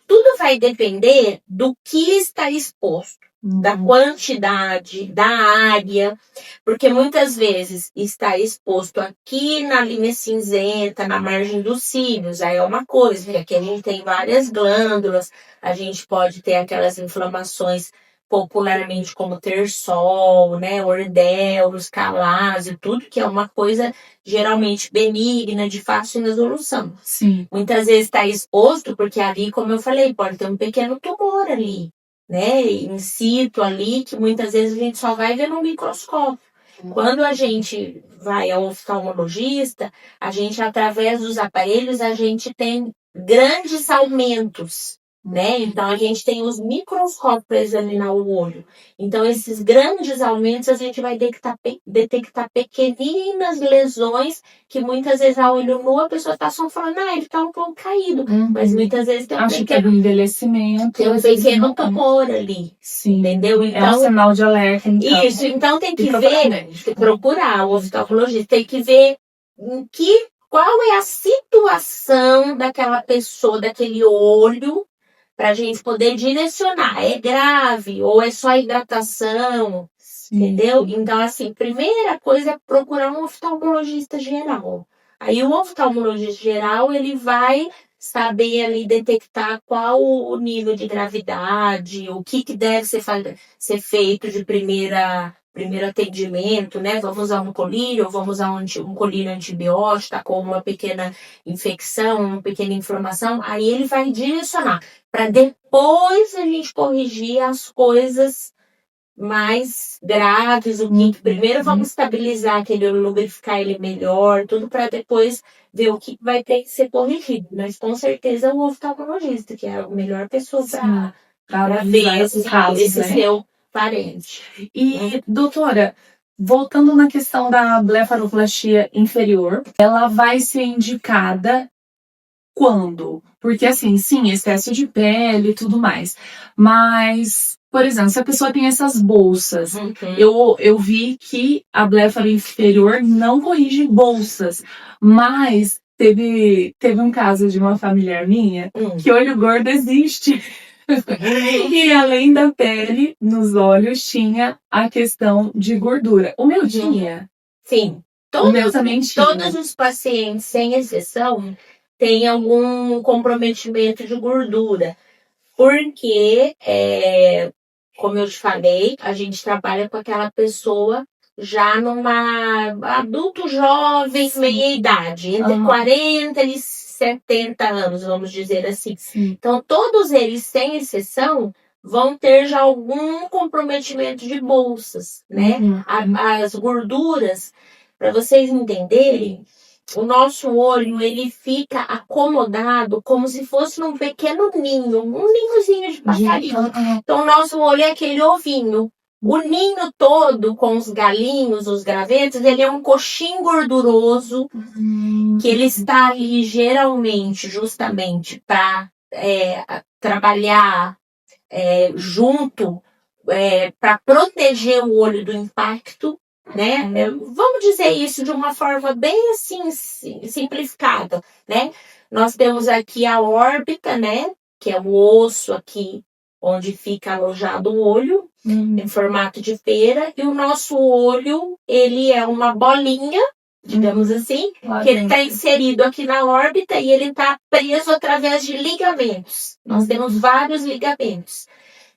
Speaker 2: Tudo vai depender do que está exposto. Da quantidade, da área, porque muitas vezes está exposto aqui na linha cinzenta, na margem dos cílios, aí é uma coisa, porque aqui a gente tem várias glândulas, a gente pode ter aquelas inflamações popularmente como terçol, né, ordéolos, calásio, tudo que é uma coisa geralmente benigna, de fácil resolução.
Speaker 1: Sim.
Speaker 2: Muitas vezes está exposto, porque ali, como eu falei, pode ter um pequeno tumor ali, né, in situ ali, que muitas vezes a gente só vai ver no microscópio. Quando a gente vai ao oftalmologista, a gente, através dos aparelhos, a gente tem grandes aumentos, né? Então, a gente tem os microscópios para examinar o olho. Então, esses grandes aumentos, a gente vai detectar pequeninas lesões que muitas vezes a olho nu a pessoa está só falando, ele está um pouco caído. Mas muitas vezes tem
Speaker 1: Acho que é do envelhecimento.
Speaker 2: Tem um pequeno tumor ali.
Speaker 1: Sim.
Speaker 2: Entendeu? Então,
Speaker 1: é um sinal de alerta. Então.
Speaker 2: Isso, então tem que procurar o oftalmologista, tem que ver qual é a situação daquela pessoa, daquele olho, para a gente poder direcionar. É grave ou é só hidratação? Sim. Entendeu? Então, assim, primeira coisa é procurar um oftalmologista geral. Aí o oftalmologista geral, ele vai saber ali detectar qual o nível de gravidade, o que deve ser feito de primeira primeiro atendimento, né? Vamos usar um colírio, ou vamos usar um colírio antibiótico, tá com uma pequena infecção, uma pequena inflamação, aí ele vai direcionar para depois a gente corrigir as coisas mais graves, o que primeiro vamos estabilizar aquele, lubrificar ele melhor, tudo para depois ver o que vai ter que ser corrigido. Mas com certeza o oftalmologista, que é a melhor pessoa para ver
Speaker 1: esses casos,
Speaker 2: esse
Speaker 1: né?
Speaker 2: seu parente.
Speaker 1: E, doutora, voltando na questão da blefaroplastia inferior, ela vai ser indicada quando? Porque, assim, sim, excesso de pele e tudo mais. Mas, por exemplo, se a pessoa tem essas bolsas, eu vi que a blefaro inferior não corrige bolsas, mas teve um caso de uma familiar minha que olho gordo existe. E além da pele, nos olhos tinha a questão de gordura. O meu tinha.
Speaker 2: Sim.
Speaker 1: O meu também tinha.
Speaker 2: Todos os pacientes, sem exceção, têm algum comprometimento de gordura. Porque, como eu te falei, a gente trabalha com aquela pessoa já numa adulto jovem, meia idade, entre 40 e 70 anos, vamos dizer assim. Então, todos eles, sem exceção, vão ter já algum comprometimento de bolsas, né? As gorduras, para vocês entenderem, o nosso olho, ele fica acomodado como se fosse num pequeno ninho, um ninhozinho de passarinho. Então, o nosso olho é aquele ovinho. O ninho todo, com os galinhos, os gravetos, ele é um coxinho gorduroso, que ele está ali geralmente, justamente, para trabalhar junto, para proteger o olho do impacto, né? Vamos dizer isso de uma forma bem assim, simplificada, né? Nós temos aqui a órbita, né? Que é o osso aqui, onde fica alojado o olho, em formato de pera, e o nosso olho, ele é uma bolinha, digamos assim, que ele está inserido aqui na órbita e ele está preso através de ligamentos. Nós temos vários ligamentos.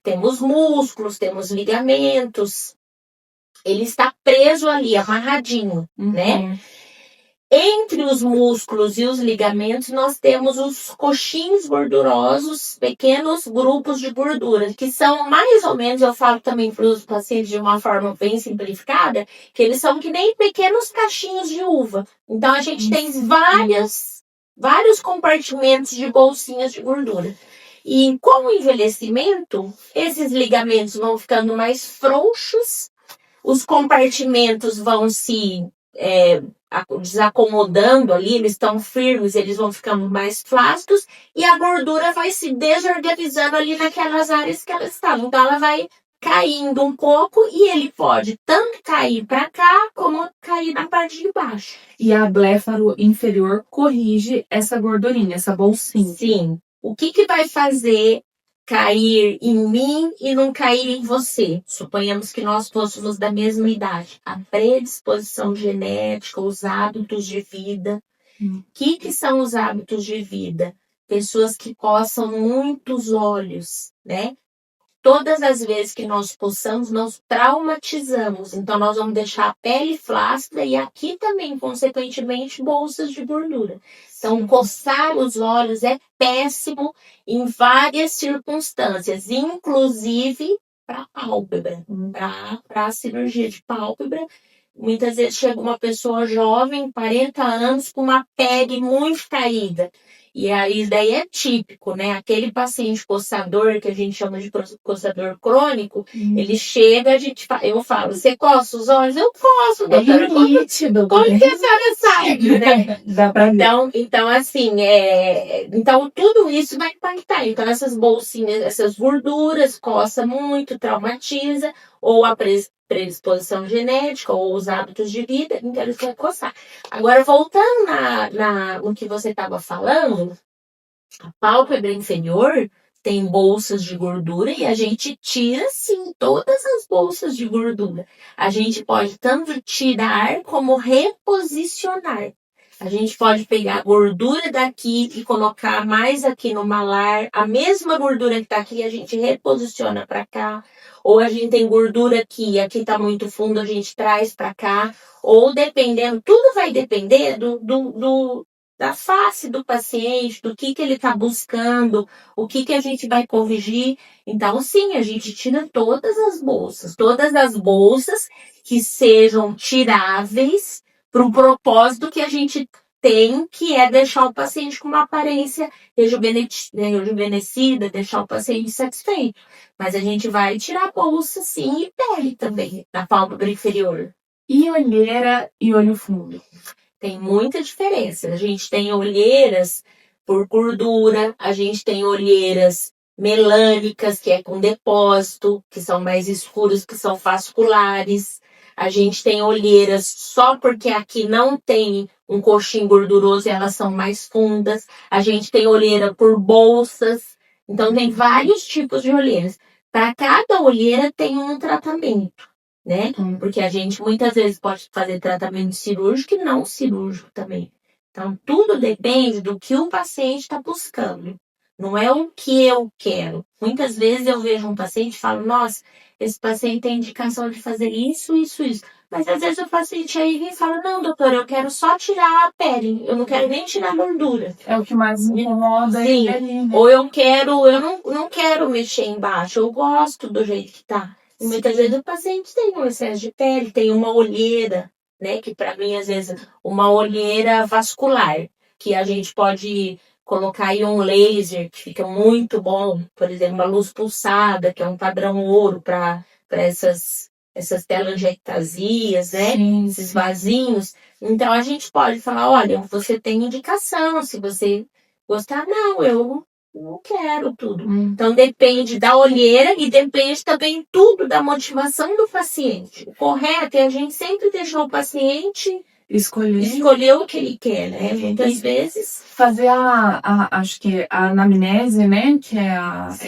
Speaker 2: Temos músculos, temos ligamentos. Ele está preso ali, amarradinho, né? Entre os músculos e os ligamentos, nós temos os coxins gordurosos, pequenos grupos de gordura, que são mais ou menos, eu falo também para os pacientes de uma forma bem simplificada, que eles são que nem pequenos cachinhos de uva. Então, a gente tem vários compartimentos de bolsinhas de gordura. E com o envelhecimento, esses ligamentos vão ficando mais frouxos, os compartimentos vão se desacomodando ali, eles estão firmes, eles vão ficando mais flácidos e a gordura vai se desorganizando ali naquelas áreas que ela estava. Então ela vai caindo um pouco e ele pode tanto cair para cá como cair na parte de baixo.
Speaker 1: E a blefaro inferior corrige essa gordurinha, essa bolsinha.
Speaker 2: Sim. O que vai fazer cair em mim e não cair em você? Suponhamos que nós fôssemos da mesma idade. A predisposição genética, os hábitos de vida. O que são os hábitos de vida? Pessoas que coçam muitos olhos, né? Todas as vezes que nós coçamos, nós traumatizamos. Então, nós vamos deixar a pele flácida e aqui também, consequentemente, bolsas de gordura. Então, coçar os olhos é péssimo em várias circunstâncias, inclusive para a pálpebra, para a cirurgia de pálpebra. Muitas vezes chega uma pessoa jovem, 40 anos, com uma pele muito caída. E aí, daí é típico, né? Aquele paciente coçador, que a gente chama de coçador crônico, ele chega, eu falo, você coça os olhos? Eu coço, doutora. Como que a senhora sabe, né?
Speaker 1: Dá pra ver.
Speaker 2: Então, assim, então tudo isso vai impactar. Então, essas bolsinhas, essas gorduras, coça muito, traumatiza, ou a predisposição genética, ou os hábitos de vida, então eles vão coçar. Agora, voltando no que você estava falando, a pálpebra inferior tem bolsas de gordura e a gente tira, sim, todas as bolsas de gordura. A gente pode tanto tirar como reposicionar. A gente pode pegar a gordura daqui e colocar mais aqui no malar. A mesma gordura que tá aqui, a gente reposiciona para cá. Ou a gente tem gordura aqui e aqui tá muito fundo, a gente traz para cá. Ou dependendo, tudo vai depender da face do paciente, do que ele está buscando, o que a gente vai corrigir. Então, sim, a gente tira todas as bolsas que sejam tiráveis para o propósito que a gente tem, que é deixar o paciente com uma aparência rejuvenescida, deixar o paciente satisfeito. Mas a gente vai tirar bolsa, sim, e pele também, da pálpebra inferior.
Speaker 1: E olheira e olho fundo?
Speaker 2: Tem muita diferença. A gente tem olheiras por gordura, a gente tem olheiras melânicas, que é com depósito, que são mais escuras, que são vasculares. A gente tem olheiras só porque aqui não tem um coxim gorduroso e elas são mais fundas. A gente tem olheira por bolsas. Então, tem vários tipos de olheiras. Para cada olheira tem um tratamento, né? Porque a gente muitas vezes pode fazer tratamento cirúrgico e não cirúrgico também. Então, tudo depende do que o paciente está buscando. Não é o que eu quero. Muitas vezes eu vejo um paciente e falo, nossa, esse paciente tem indicação de fazer isso, isso, isso. Mas às vezes o paciente aí vem e fala, não, doutor, eu quero só tirar a pele, eu não quero nem tirar a gordura.
Speaker 1: É o que mais me incomoda.
Speaker 2: Sim.
Speaker 1: Ali, né?
Speaker 2: Ou eu não quero mexer embaixo, eu gosto do jeito que tá. E muitas vezes o paciente tem um excesso de pele, tem uma olheira, né? Que para mim, às vezes, uma olheira vascular, que a gente pode colocar aí um laser, que fica muito bom, por exemplo, uma luz pulsada, que é um padrão ouro para essas telangiectasias, né?
Speaker 1: Sim,
Speaker 2: Esses vasinhos. Então, a gente pode falar, olha, você tem indicação, se você gostar, não, eu não quero tudo. Então, depende da olheira e depende também tudo da motivação do paciente. O correto é a gente sempre deixar o paciente escolher o que ele quer, né? Muitas vezes.
Speaker 1: Fazer acho que a anamnese, né? Que é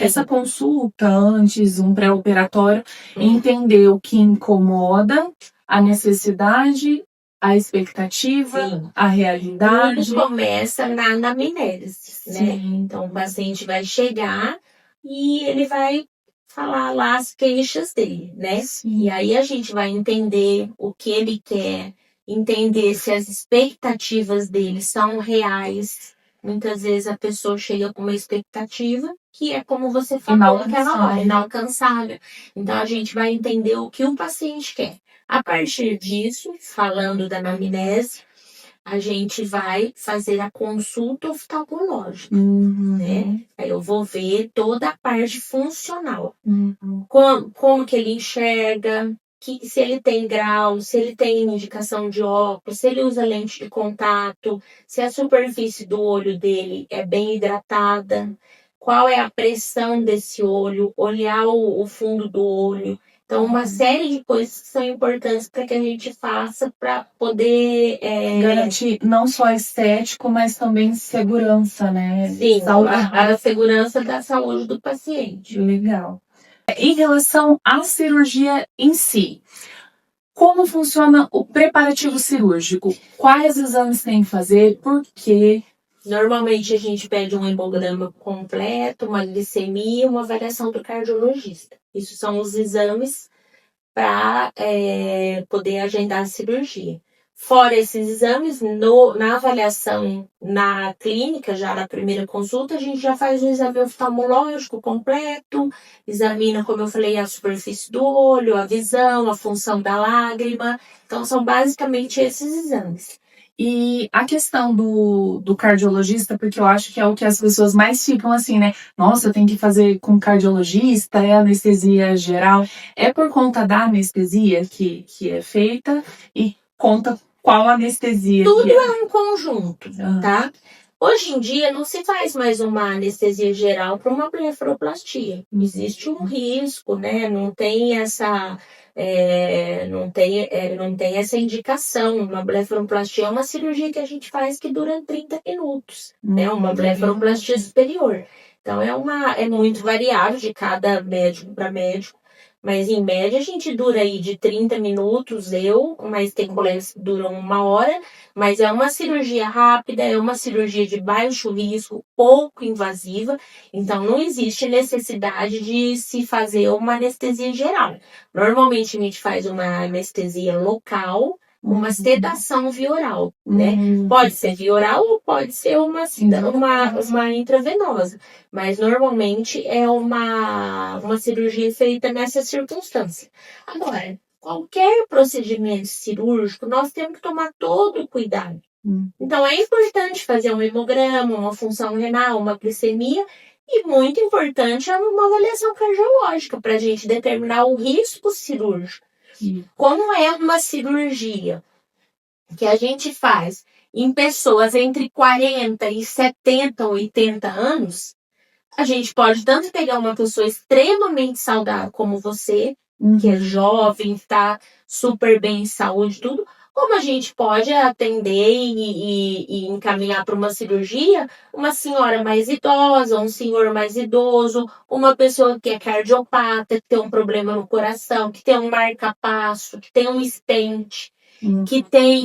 Speaker 1: essa consulta antes, um pré-operatório, entender o que incomoda, a necessidade, a expectativa,
Speaker 2: Sim.
Speaker 1: a realidade.
Speaker 2: Tudo começa na anamnese, né? Então, o paciente vai chegar e ele vai falar lá as queixas dele, né?
Speaker 1: Sim.
Speaker 2: E aí a gente vai entender o que ele quer, entender se as expectativas dele são reais. Muitas vezes a pessoa chega com uma expectativa que é como você falou, aquela hora, inalcançável. Então a gente vai entender o que o paciente quer. A partir disso, falando da anamnese, a gente vai fazer a consulta oftalmológica, né? Aí eu vou ver toda a parte funcional. Como que ele enxerga, se ele tem grau, se ele tem indicação de óculos, se ele usa lente de contato, se a superfície do olho dele é bem hidratada, qual é a pressão desse olho, olhar o fundo do olho. Então, uma série de coisas que são importantes para que a gente faça para poder
Speaker 1: garantir não só estético, mas também segurança, né?
Speaker 2: Sim, a segurança da saúde do paciente.
Speaker 1: Legal. Em relação à cirurgia em si, como funciona o preparativo cirúrgico? Quais exames tem que fazer? Por quê?
Speaker 2: Normalmente a gente pede um hemograma completo, uma glicemia, uma avaliação do cardiologista. Isso são os exames para poder agendar a cirurgia. Fora esses exames, na avaliação na clínica, já na primeira consulta, a gente já faz um exame oftalmológico completo, examina, como eu falei, a superfície do olho, a visão, a função da lágrima. Então, são basicamente esses exames.
Speaker 1: E a questão do cardiologista, porque eu acho que é o que as pessoas mais ficam assim, né? Nossa, eu tenho que fazer com cardiologista, é anestesia geral. É por conta da anestesia que é feita e conta qual anestesia.
Speaker 2: Tudo é um conjunto, tá? Hoje em dia não se faz mais uma anestesia geral para uma blefaroplastia. Existe um risco, né? Não tem essa... não tem essa indicação. Uma blefaroplastia é uma cirurgia que a gente faz que dura 30 minutos, né? Uma blefaroplastia superior. Então é muito variável de cada médico para médico, Mas em média a gente dura aí de 30 minutos, mas tem colegas que duram 1 hora, mas é uma cirurgia rápida, é uma cirurgia de baixo risco, pouco invasiva, então não existe necessidade de se fazer uma anestesia geral. Normalmente a gente faz uma anestesia local, uma sedação via oral, né? Pode ser via oral ou pode ser uma intravenosa, mas normalmente é uma cirurgia feita nessa circunstância. Agora, qualquer procedimento cirúrgico, nós temos que tomar todo o cuidado. Então, é importante fazer um hemograma, uma função renal, uma glicemia, e muito importante é uma avaliação cardiológica para a gente determinar o risco cirúrgico. Como é uma cirurgia que a gente faz em pessoas entre 40 e 70, 80 anos, a gente pode tanto pegar uma pessoa extremamente saudável como você, que é jovem, está super bem em saúde, tudo, como a gente pode atender e encaminhar para uma cirurgia uma senhora mais idosa, um senhor mais idoso, uma pessoa que é cardiopata, que tem um problema no coração, que tem um marca-passo, que tem um stent, que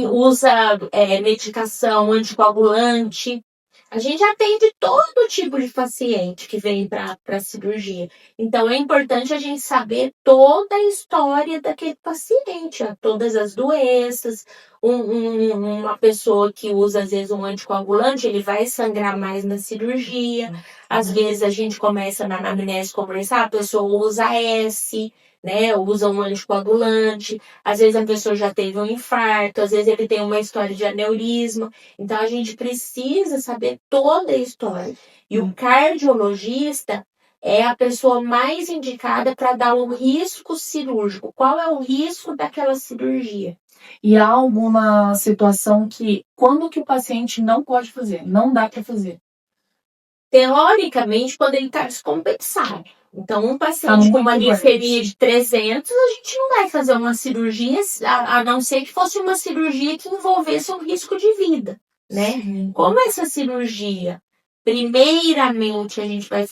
Speaker 2: usa medicação anticoagulante. A gente atende todo tipo de paciente que vem para a cirurgia. Então, é importante a gente saber toda a história daquele paciente, todas as doenças. Uma pessoa que usa, às vezes, um anticoagulante, ele vai sangrar mais na cirurgia. Às vezes, a gente começa na anamnese conversar, a pessoa usa S, né? Usa um anticoagulante. Às vezes, a pessoa já teve um infarto, às vezes, ele tem uma história de aneurisma. Então, a gente precisa saber toda a história. E o cardiologista é a pessoa mais indicada para dar o risco cirúrgico. Qual é o risco daquela cirurgia?
Speaker 3: E há alguma situação quando que o paciente não pode fazer, não dá para fazer?
Speaker 2: Teoricamente, quando ele está descompensado. Então, um paciente com uma glicemia de 300, a gente não vai fazer uma cirurgia, a não ser que fosse uma cirurgia que envolvesse um risco de vida, né? Como essa cirurgia, primeiramente, a gente vai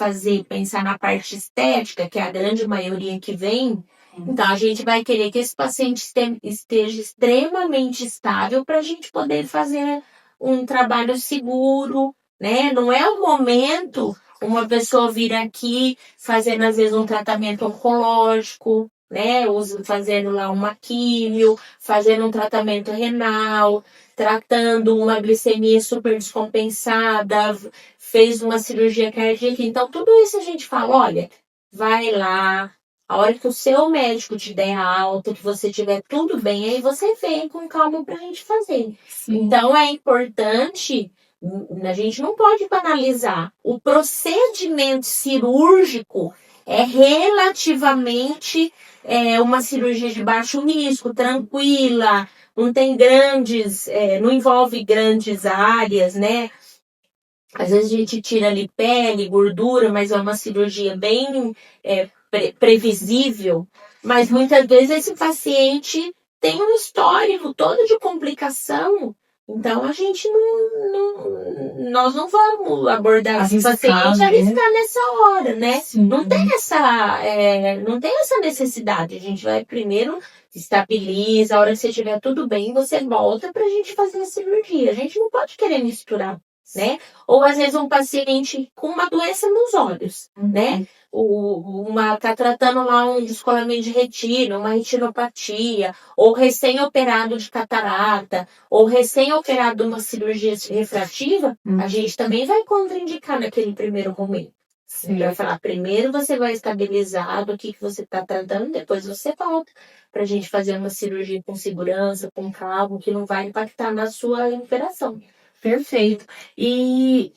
Speaker 2: pensar na parte estética, que é a grande maioria que vem, então a gente vai querer que esse paciente esteja extremamente estável para a gente poder fazer um trabalho seguro, né? Não é o momento uma pessoa vir aqui fazendo, às vezes, um tratamento oncológico, né? Fazendo lá uma químio, fazendo um tratamento renal, tratando uma glicemia super descompensada, fez uma cirurgia cardíaca. Então, tudo isso a gente fala, olha, vai lá, a hora que o seu médico te der a alta, que você tiver tudo bem, aí você vem com calma pra gente fazer. Então, é importante, a gente não pode banalizar. O procedimento cirúrgico é relativamente uma cirurgia de baixo risco, tranquila, não tem não envolve grandes áreas, né? Às vezes a gente tira ali pele, gordura, mas é uma cirurgia bem previsível. Mas muitas vezes esse paciente tem um histórico todo de complicação. Então a gente nós não vamos abordar esse paciente e arriscar nessa hora, né? Não tem essa necessidade. A gente vai primeiro estabiliza, a hora que você estiver tudo bem, você volta pra gente fazer a cirurgia. A gente não pode querer misturar, né? Ou às vezes um paciente com uma doença nos olhos, né? Tá tratando lá um descolamento de retina, uma retinopatia, ou recém-operado de catarata, ou recém-operado de uma cirurgia refrativa, a gente também vai contraindicar naquele primeiro momento. Vai falar, primeiro você vai estabilizar do que você está tratando, depois você volta para a gente fazer uma cirurgia com segurança, com calma, que não vai impactar na sua operação.
Speaker 3: Perfeito. E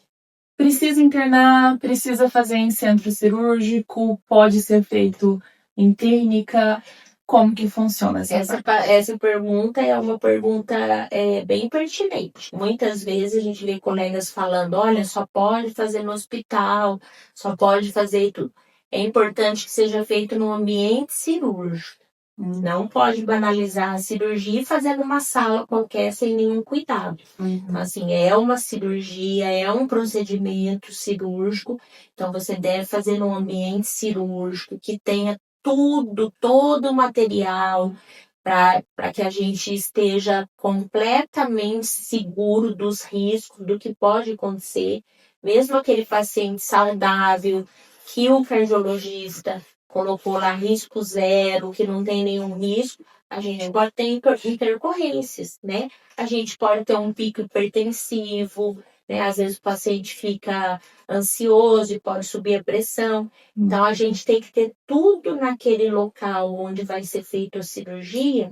Speaker 3: precisa internar, precisa fazer em centro cirúrgico, pode ser feito em clínica? Como que funciona
Speaker 2: essa pergunta é uma pergunta bem pertinente. Muitas vezes a gente vê colegas falando, olha, só pode fazer no hospital, só pode fazer tudo. É importante que seja feito no ambiente cirúrgico. Não pode banalizar a cirurgia e fazer numa sala qualquer sem nenhum cuidado. Então, assim, é uma cirurgia, é um procedimento cirúrgico. Então, você deve fazer num ambiente cirúrgico que tenha todo o material para que a gente esteja completamente seguro dos riscos, do que pode acontecer, mesmo aquele paciente saudável que o cardiologista colocou lá risco zero, que não tem nenhum risco, a gente pode ter intercorrências, né? A gente pode ter um pico hipertensivo, né? Às vezes o paciente fica ansioso e pode subir a pressão. Então, a gente tem que ter tudo naquele local onde vai ser feita a cirurgia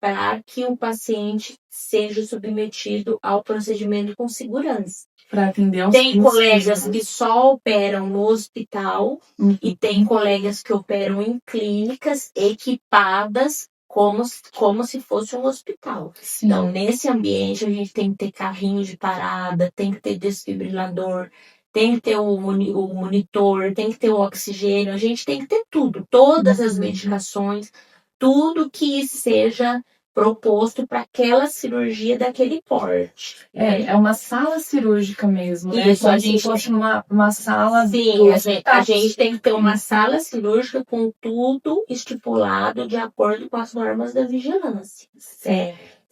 Speaker 2: para que o paciente seja submetido ao procedimento com segurança.
Speaker 3: Para atender aos
Speaker 2: Tem
Speaker 3: riscos,
Speaker 2: colegas
Speaker 3: né?
Speaker 2: que só operam no hospital e tem colegas que operam em clínicas equipadas como se fosse um hospital.
Speaker 3: Sim.
Speaker 2: Então, nesse ambiente, a gente tem que ter carrinho de parada, tem que ter desfibrilador, tem que ter o monitor, tem que ter o oxigênio, a gente tem que ter tudo, todas as medicações, tudo que seja proposto para aquela cirurgia daquele porte.
Speaker 3: É uma sala cirúrgica mesmo, né?
Speaker 2: Isso,
Speaker 3: Como
Speaker 2: a gente
Speaker 3: se fosse uma sala
Speaker 2: Sim,
Speaker 3: do
Speaker 2: a
Speaker 3: hospital.
Speaker 2: gente tem que ter uma sala cirúrgica com tudo estipulado de acordo com as normas da vigilância.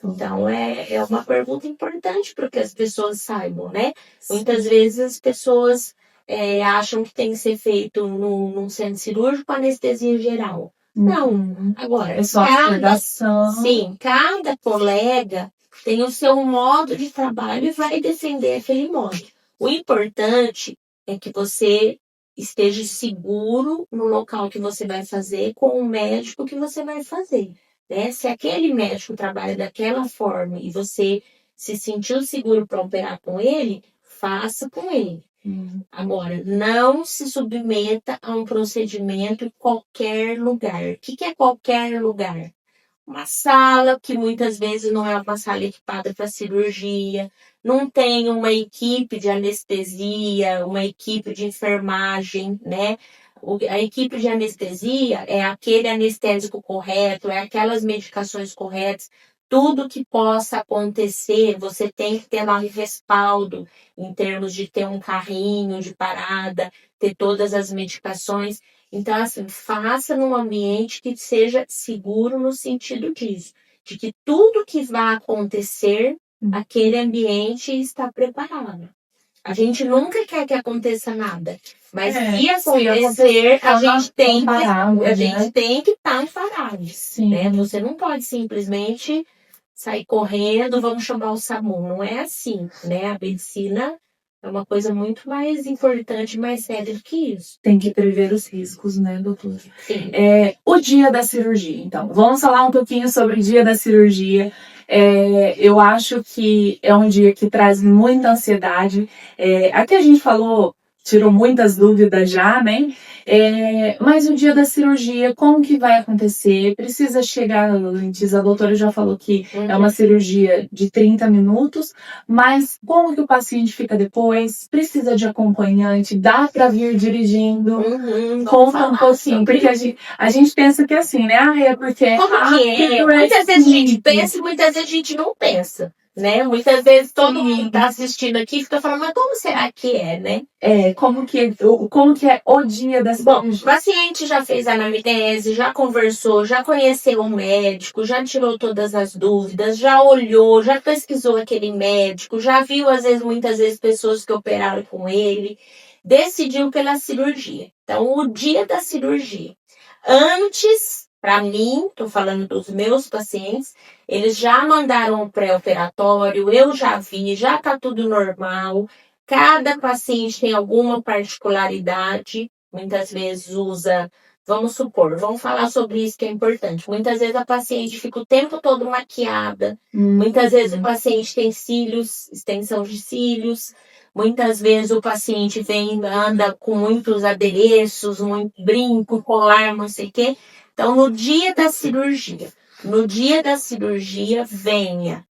Speaker 2: Então, é uma pergunta importante para que as pessoas saibam, né? Muitas vezes as pessoas acham que tem que ser feito num centro cirúrgico anestesia geral. Não. Agora,
Speaker 3: É só a sedação.
Speaker 2: Sim, cada colega tem o seu modo de trabalho e vai defender aquele modo. O importante é que você esteja seguro no local que você vai fazer, com o médico que você vai fazer. Né? Se aquele médico trabalha daquela forma e você se sentiu seguro para operar com ele, faça com ele. Agora, não se submeta a um procedimento em qualquer lugar. O que é qualquer lugar? Uma sala que muitas vezes não é uma sala equipada para cirurgia, não tem uma equipe de anestesia, uma equipe de enfermagem, né? A equipe de anestesia é aquele anestésico correto, é aquelas medicações corretas. Tudo que possa acontecer, você tem que ter lá um respaldo, em termos de ter um carrinho de parada, ter todas as medicações. Então, assim, faça num ambiente que seja seguro no sentido disso, de que tudo que vai acontecer, aquele ambiente está preparado. A gente nunca quer que aconteça nada, mas se acontecer, a gente tem que estar amparado. Né? Você não pode simplesmente sair correndo, vamos chamar o SAMU. Não é assim, né? A medicina é uma coisa muito mais importante, mais séria do que isso.
Speaker 3: Tem que prever os riscos, né, doutora?
Speaker 2: Sim.
Speaker 3: O dia da cirurgia, então. Vamos falar um pouquinho sobre o dia da cirurgia. Eu acho que é um dia que traz muita ansiedade. Aqui a gente falou, tirou muitas dúvidas já, né? Mas o dia da cirurgia, como que vai acontecer? Precisa chegar antes, a doutora já falou que é uma cirurgia de 30 minutos, mas como que o paciente fica depois? Precisa de acompanhante? Dá para vir dirigindo? Conta um pouquinho, porque a gente pensa que é assim, né? É porque é rápido,
Speaker 2: muitas vezes a gente pensa e muitas vezes a gente não pensa. Né? Muitas vezes todo mundo está assistindo aqui e fica falando, mas como será que é, né?
Speaker 3: Como que é o dia da cirurgia?
Speaker 2: Bom, o paciente já fez a anamnese, já conversou, já conheceu o médico, já tirou todas as dúvidas, já olhou, já pesquisou aquele médico, já viu, muitas vezes, pessoas que operaram com ele, decidiu pela cirurgia. Então, o dia da cirurgia. Antes, para mim, estou falando dos meus pacientes, eles já mandaram o pré-operatório, eu já vi, já está tudo normal. Cada paciente tem alguma particularidade, muitas vezes usa, vamos falar sobre isso que é importante. Muitas vezes a paciente fica o tempo todo maquiada, muitas vezes o paciente tem cílios, extensão de cílios, muitas vezes o paciente anda com muitos adereços, muito brinco, colar, não sei o quê. Então, no dia da cirurgia, venha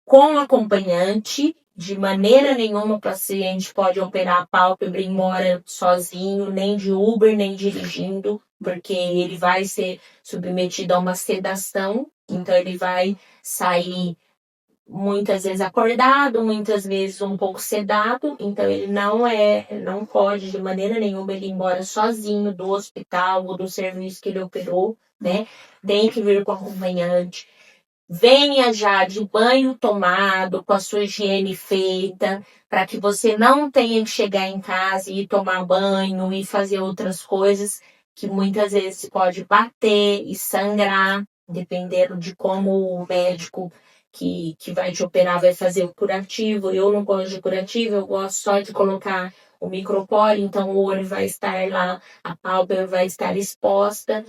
Speaker 2: com acompanhante. De maneira nenhuma o paciente pode operar a pálpebra e mora sozinho, nem de Uber, nem dirigindo, porque ele vai ser submetido a uma sedação, então ele vai sair muitas vezes acordado, muitas vezes um pouco sedado, então ele não pode de maneira nenhuma ele ir embora sozinho do hospital ou do serviço que ele operou, né? Tem que vir com acompanhante. Venha já de banho tomado, com a sua higiene feita, para que você não tenha que chegar em casa e ir tomar banho e fazer outras coisas que muitas vezes pode bater e sangrar, dependendo de como o médico que vai te operar vai fazer o curativo. Eu não gosto de curativo, eu gosto só de colocar o micropore, então o olho vai estar lá, a pálpebra vai estar exposta.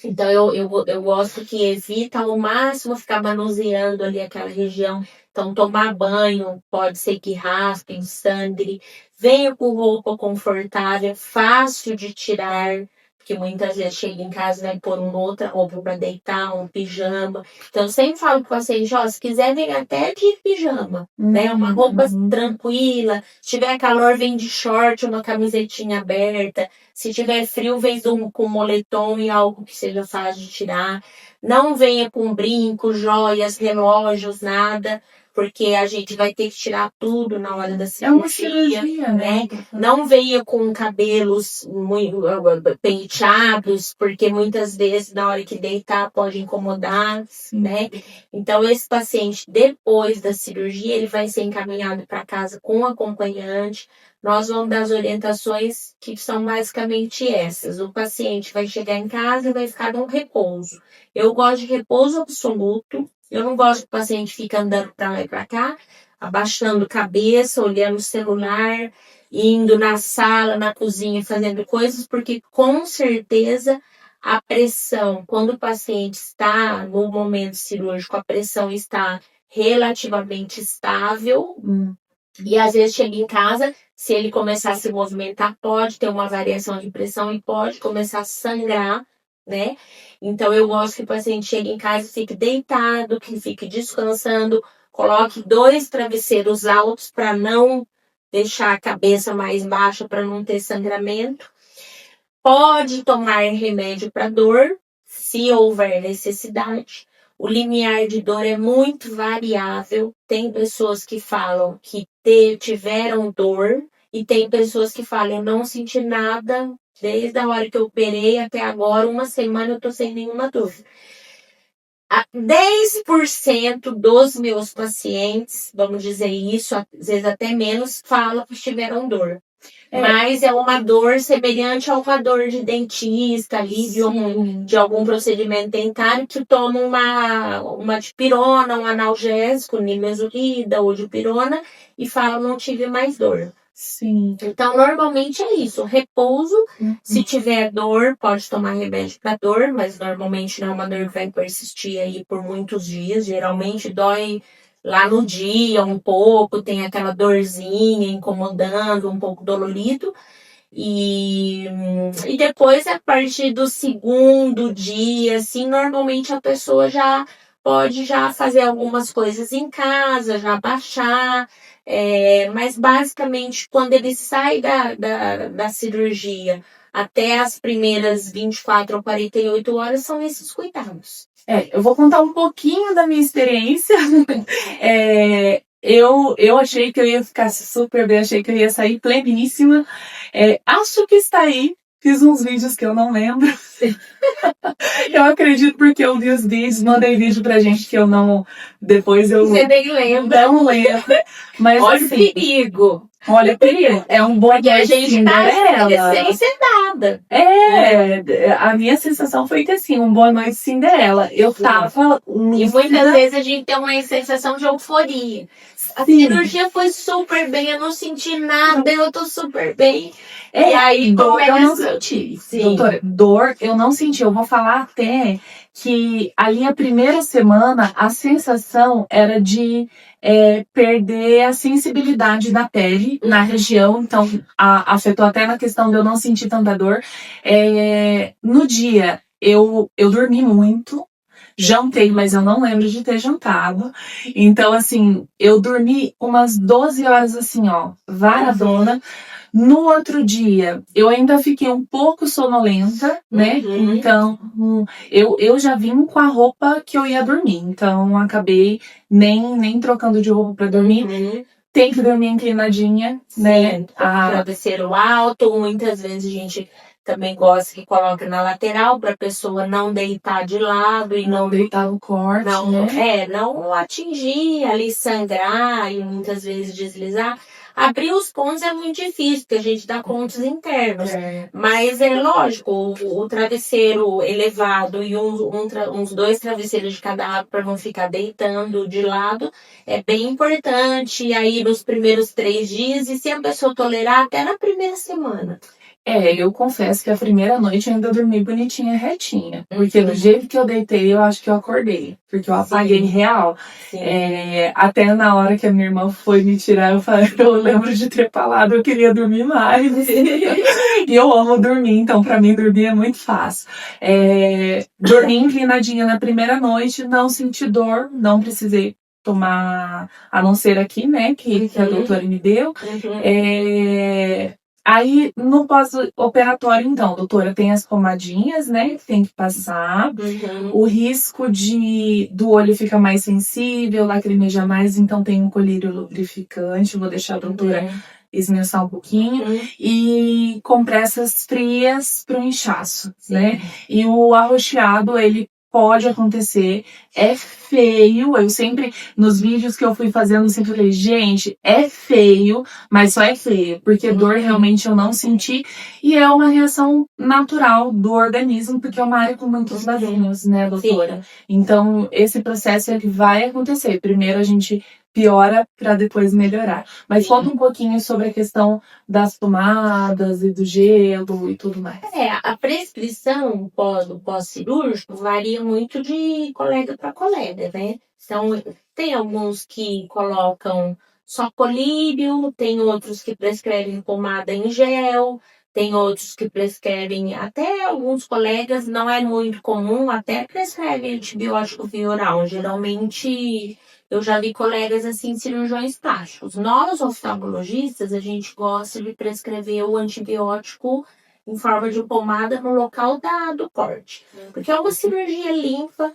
Speaker 2: Então eu gosto que evita ao máximo ficar manuseando ali aquela região. Então tomar banho, pode ser que raspe, sangre. Venha com roupa confortável, fácil de tirar, porque muitas vezes chega em casa e vai pôr uma outra roupa para deitar, um pijama. Então eu sempre falo para o paciente, ó, se quiser vem até de pijama, né? Uma roupa tranquila. Se tiver calor, vem de short, uma camisetinha aberta. Se tiver frio, vem com moletom e algo que seja fácil de tirar. Não venha com brinco, joias, relógios, nada, porque a gente vai ter que tirar tudo na hora da
Speaker 3: É uma
Speaker 2: cirurgia,
Speaker 3: cirurgia, né?
Speaker 2: Não venha com cabelos muito penteados, porque muitas vezes na hora que deitar pode incomodar, né? Então esse paciente, depois da cirurgia, ele vai ser encaminhado para casa com acompanhante. Nós vamos dar as orientações que são basicamente essas. O paciente vai chegar em casa e vai ficar num repouso. Eu gosto de repouso absoluto. Eu não gosto que o paciente fique andando para lá e para cá, abaixando cabeça, olhando o celular, indo na sala, na cozinha, fazendo coisas, porque com certeza a pressão, quando o paciente está no momento cirúrgico, a pressão está relativamente estável. E às vezes chega em casa, se ele começar a se movimentar, pode ter uma variação de pressão e pode começar a sangrar, né? Então eu gosto que o paciente chegue em casa e fique deitado, que fique descansando, coloque 2 travesseiros altos para não deixar a cabeça mais baixa, para não ter sangramento. Pode tomar remédio para dor, se houver necessidade. O limiar de dor é muito variável. Tem pessoas que falam que tiveram dor e tem pessoas que falam, eu não senti nada desde a hora que eu operei até agora, 1 semana eu tô sem nenhuma dor. 10% dos meus pacientes, vamos dizer isso, às vezes até menos, falam que tiveram dor. Mas é uma dor semelhante a uma dor de dentista ali, de algum procedimento dentário, que toma uma dipirona, um analgésico, nimesulida ou dipirona, e fala, não tive mais dor.
Speaker 3: Sim.
Speaker 2: Então, normalmente é isso, repouso. Se tiver dor, pode tomar remédio para dor, mas normalmente não é uma dor que vai persistir aí por muitos dias. Geralmente dói lá no dia um pouco, tem aquela dorzinha incomodando, um pouco dolorido. E depois, a partir do 2º dia, assim, normalmente a pessoa já pode fazer algumas coisas em casa, já baixar. Mas basicamente, quando ele sai da cirurgia até as primeiras 24 ou 48 horas, são esses cuidados.
Speaker 3: Eu vou contar um pouquinho da minha experiência. Eu achei que eu ia ficar super bem, achei que eu ia sair pleníssima. Acho que está aí. Fiz uns vídeos que eu não lembro. Eu acredito porque eu vi os vídeos, mandei vídeo pra gente que eu não... Depois eu...
Speaker 2: Você nem lembra.
Speaker 3: Não lembro. Mas
Speaker 2: olha
Speaker 3: assim,
Speaker 2: o perigo.
Speaker 3: Olha o perigo. É um bom
Speaker 2: E a gente tá sem sedada.
Speaker 3: A minha sensação foi que assim, um boa noite Cinderela. Eu tava...
Speaker 2: E muitas vezes a gente tem uma sensação de euforia. A cirurgia foi super bem, eu não senti nada, eu tô super bem. E aí
Speaker 3: dor
Speaker 2: começa...
Speaker 3: eu não senti. Doutora, dor eu não senti. Eu vou falar até que ali a primeira semana a sensação era de perder a sensibilidade da pele na região, então afetou até na questão de eu não sentir tanta dor. No dia eu dormi muito, Jantei, mas eu não lembro de ter jantado. Então, assim, eu dormi umas 12 horas assim, ó, varadona. No outro dia, eu ainda fiquei um pouco sonolenta, né?
Speaker 2: Uhum.
Speaker 3: Então, eu já vim com a roupa que eu ia dormir. Então, acabei nem trocando de roupa para dormir.
Speaker 2: Uhum.
Speaker 3: Tem que dormir inclinadinha, né?
Speaker 2: Sim, travesseiro alto, muitas vezes a gente também gosta que coloque na lateral para a pessoa não deitar de lado e
Speaker 3: Não deitar no corte, né?
Speaker 2: não atingir ali, sangrar e muitas vezes deslizar. Abrir os pontos é muito difícil, porque a gente dá pontos internos. Mas é lógico, o travesseiro elevado e uns 2 travesseiros de cada lado para não ficar deitando de lado é bem importante aí nos primeiros 3 dias e se a pessoa tolerar até na primeira semana.
Speaker 3: Eu confesso que a primeira noite eu ainda dormi bonitinha, retinha. Porque do jeito que eu deitei, eu acho que eu acordei. Porque eu apaguei real. Até na hora que a minha irmã foi me tirar, eu lembro de ter falado, eu queria dormir mais. E eu amo dormir, então pra mim dormir é muito fácil. Dormi inclinadinha na primeira noite, não senti dor, não precisei tomar, a não ser aqui, né, que a doutora me deu. Aí, no pós-operatório, então, doutora, tem as pomadinhas, né, que tem que passar. O risco do olho fica mais sensível, lacrimeja mais, então tem um colírio lubrificante. Vou deixar a doutora esmiuçar um pouquinho. E compressas frias para o inchaço, né? E o arroxeado, ele pode acontecer, é feio. Eu sempre, nos vídeos que eu fui fazendo, sempre falei, gente, é feio, mas só é feio, porque dor realmente eu não senti, e é uma reação natural do organismo, porque é uma área com muitos vasinhos, né, doutora? Então, esse processo ele vai acontecer. Primeiro a gente piora para depois melhorar. Mas conta um pouquinho sobre a questão das pomadas e do gelo e tudo mais.
Speaker 2: A prescrição do pós-cirúrgico varia muito de colega para colega, né? Então, tem alguns que colocam só colírio, tem outros que prescrevem pomada em gel, tem outros que prescrevem, até alguns colegas, não é muito comum, até prescrevem antibiótico via oral. Geralmente, eu já vi colegas assim, cirurgiões plásticos. Nós, oftalmologistas, a gente gosta de prescrever o antibiótico em forma de pomada no local do corte. Porque é uma cirurgia limpa,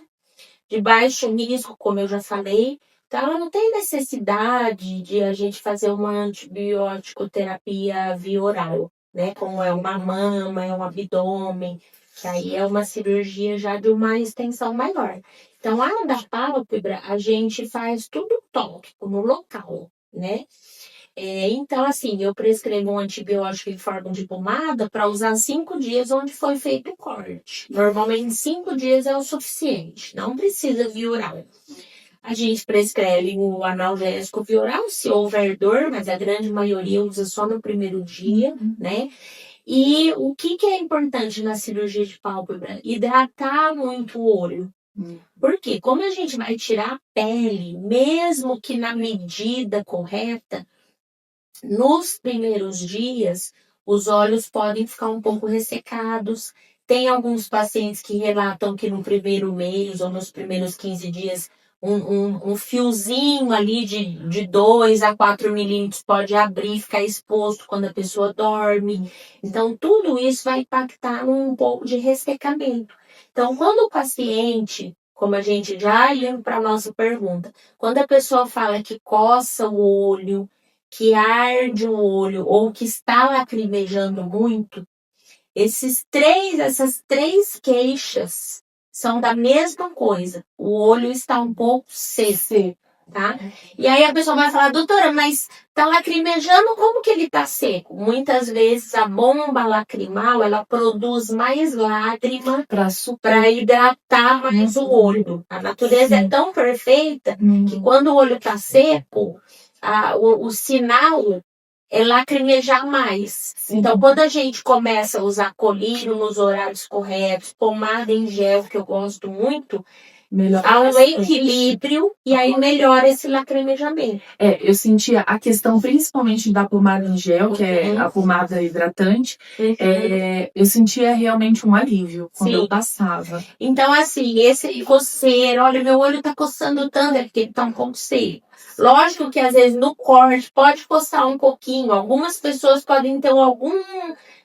Speaker 2: de baixo risco, como eu já falei. Então, ela não tem necessidade de a gente fazer uma antibiótico terapia via oral, né? Como é uma mama, é um abdômen, que aí é uma cirurgia já de uma extensão maior. Então, a da pálpebra, a gente faz tudo tópico, no local, né? Então, assim, eu prescrevo um antibiótico em forma de pomada para usar 5 dias onde foi feito o corte. Normalmente, 5 dias é o suficiente, não precisa via oral. A gente prescreve o analgésico via oral, se houver dor, mas a grande maioria usa só no primeiro dia, né? E o que é importante na cirurgia de pálpebra? Hidratar muito o olho. Porque como a gente vai tirar a pele, mesmo que na medida correta, nos primeiros dias, os olhos podem ficar um pouco ressecados. Tem alguns pacientes que relatam que no primeiro mês ou nos primeiros 15 dias, um fiozinho ali de 2 a 4 milímetros pode abrir e ficar exposto quando a pessoa dorme. Então, tudo isso vai impactar num pouco de ressecamento. Então, quando o paciente, como a gente já indo para a nossa pergunta, quando a pessoa fala que coça o olho, que arde o olho ou que está lacrimejando muito, essas três queixas são da mesma coisa. O olho está um pouco seco, tá? E aí a pessoa vai falar, doutora, mas tá lacrimejando, como que ele tá seco? Muitas vezes a bomba lacrimal, ela produz mais lágrima para hidratar mais o olho. A natureza é tão perfeita que quando o olho tá seco, o sinal é lacrimejar mais. Então, quando a gente começa a usar colírio nos horários corretos, pomada em gel, que eu gosto muito,
Speaker 3: melhora
Speaker 2: Há um
Speaker 3: bastante.
Speaker 2: equilíbrio e aí melhora esse lacrimejamento.
Speaker 3: Eu sentia a questão principalmente da pomada em gel, que é a pomada hidratante, eu sentia realmente um alívio quando eu
Speaker 2: Sim.
Speaker 3: passava.
Speaker 2: Então, assim, esse coceiro, olha, meu olho tá coçando tanto, é porque ele tá um pouco seco. Lógico que às vezes no corte pode coçar um pouquinho. Algumas pessoas podem ter algum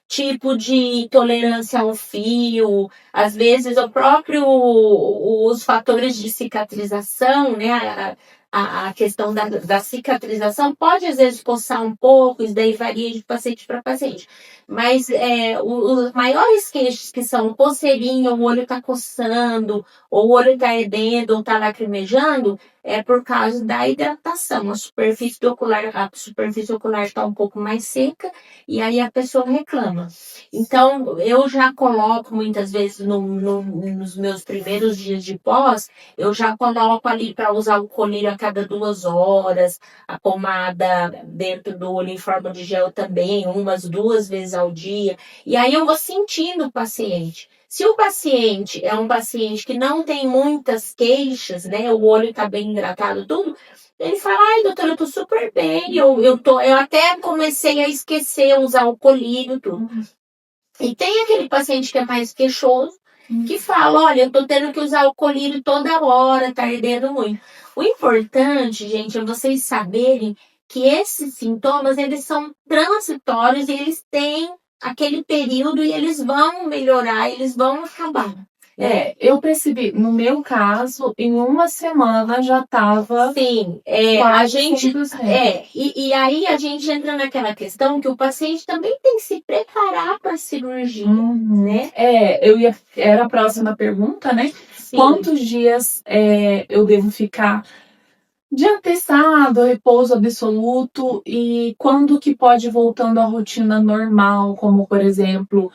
Speaker 2: tipo de intolerância ao fio. Às vezes o próprio, os fatores de cicatrização, né? A questão da cicatrização pode às vezes coçar um pouco, isso daí varia de paciente para paciente. Mas os maiores queixos que são coceirinho, o olho tá coçando, ou o olho tá ardendo, ou tá lacrimejando, é por causa da hidratação. A superfície ocular está um pouco mais seca e aí a pessoa reclama. Então, eu já coloco muitas vezes nos meus primeiros dias de pós, eu já coloco ali para usar o colírio a cada 2 horas, a pomada dentro do olho em forma de gel também, umas 2 vezes ao dia. E aí eu vou sentindo o paciente. Se o paciente é um paciente que não tem muitas queixas, né? O olho está bem hidratado, tudo. Ele fala, ai, doutora, eu tô super bem. Eu até comecei a esquecer usar o colírio, tudo. E tem aquele paciente que é mais queixoso, que fala, olha, eu tô tendo que usar o colírio toda hora, tá ardendo muito. O importante, gente, é vocês saberem que esses sintomas, eles são transitórios e eles têm aquele período e eles vão melhorar, eles vão acabar.
Speaker 3: Eu percebi, no meu caso, em uma semana já estava
Speaker 2: Sim, a gente. E aí a gente entra naquela questão que o paciente também tem que se preparar para a cirurgia, né?
Speaker 3: Era a próxima pergunta, né?
Speaker 2: Sim.
Speaker 3: Quantos dias eu devo ficar de atestado, repouso absoluto, e quando que pode ir voltando à rotina normal, como, por exemplo,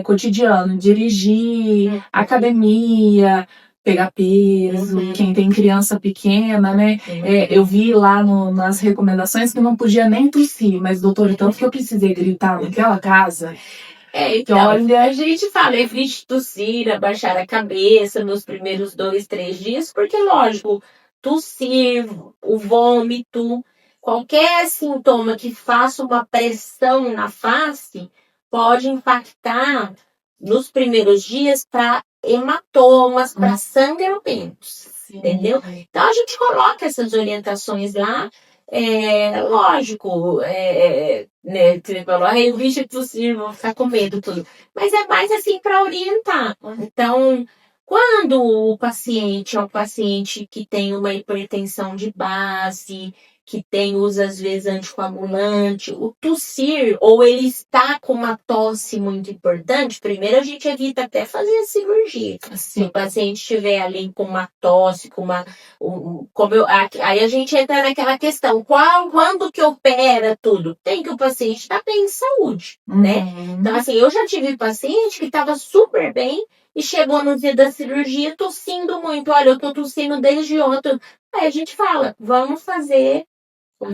Speaker 3: cotidiano, dirigir, academia, pegar peso, quem tem criança pequena, né? Eu vi lá nas recomendações que não podia nem tossir, mas, doutor, tanto que eu precisei gritar naquela casa.
Speaker 2: Então, olha, a gente fala, evite tossir, abaixar a cabeça nos primeiros 2, 3 dias, porque, lógico, tossir, o vômito, qualquer sintoma que faça uma pressão na face pode impactar nos primeiros dias para hematomas, para sangramentos, entendeu? Então a gente coloca essas orientações lá. Lógico, né, você falou, o bicho é tossir, vou ficar com medo, tudo. Mas é mais assim para orientar. Então, quando o paciente é um paciente que tem uma hipertensão de base, que usa às vezes anticoagulante, o tossir, ou ele está com uma tosse muito importante, primeiro a gente evita até fazer a cirurgia. Se o paciente estiver ali com uma tosse, aí a gente entra naquela questão, quando que opera tudo? Tem que o paciente estar bem de saúde, né? Então, assim, eu já tive paciente que estava super bem e chegou no dia da cirurgia tossindo muito. Olha, eu tô tossindo desde ontem. Aí a gente fala, vamos fazer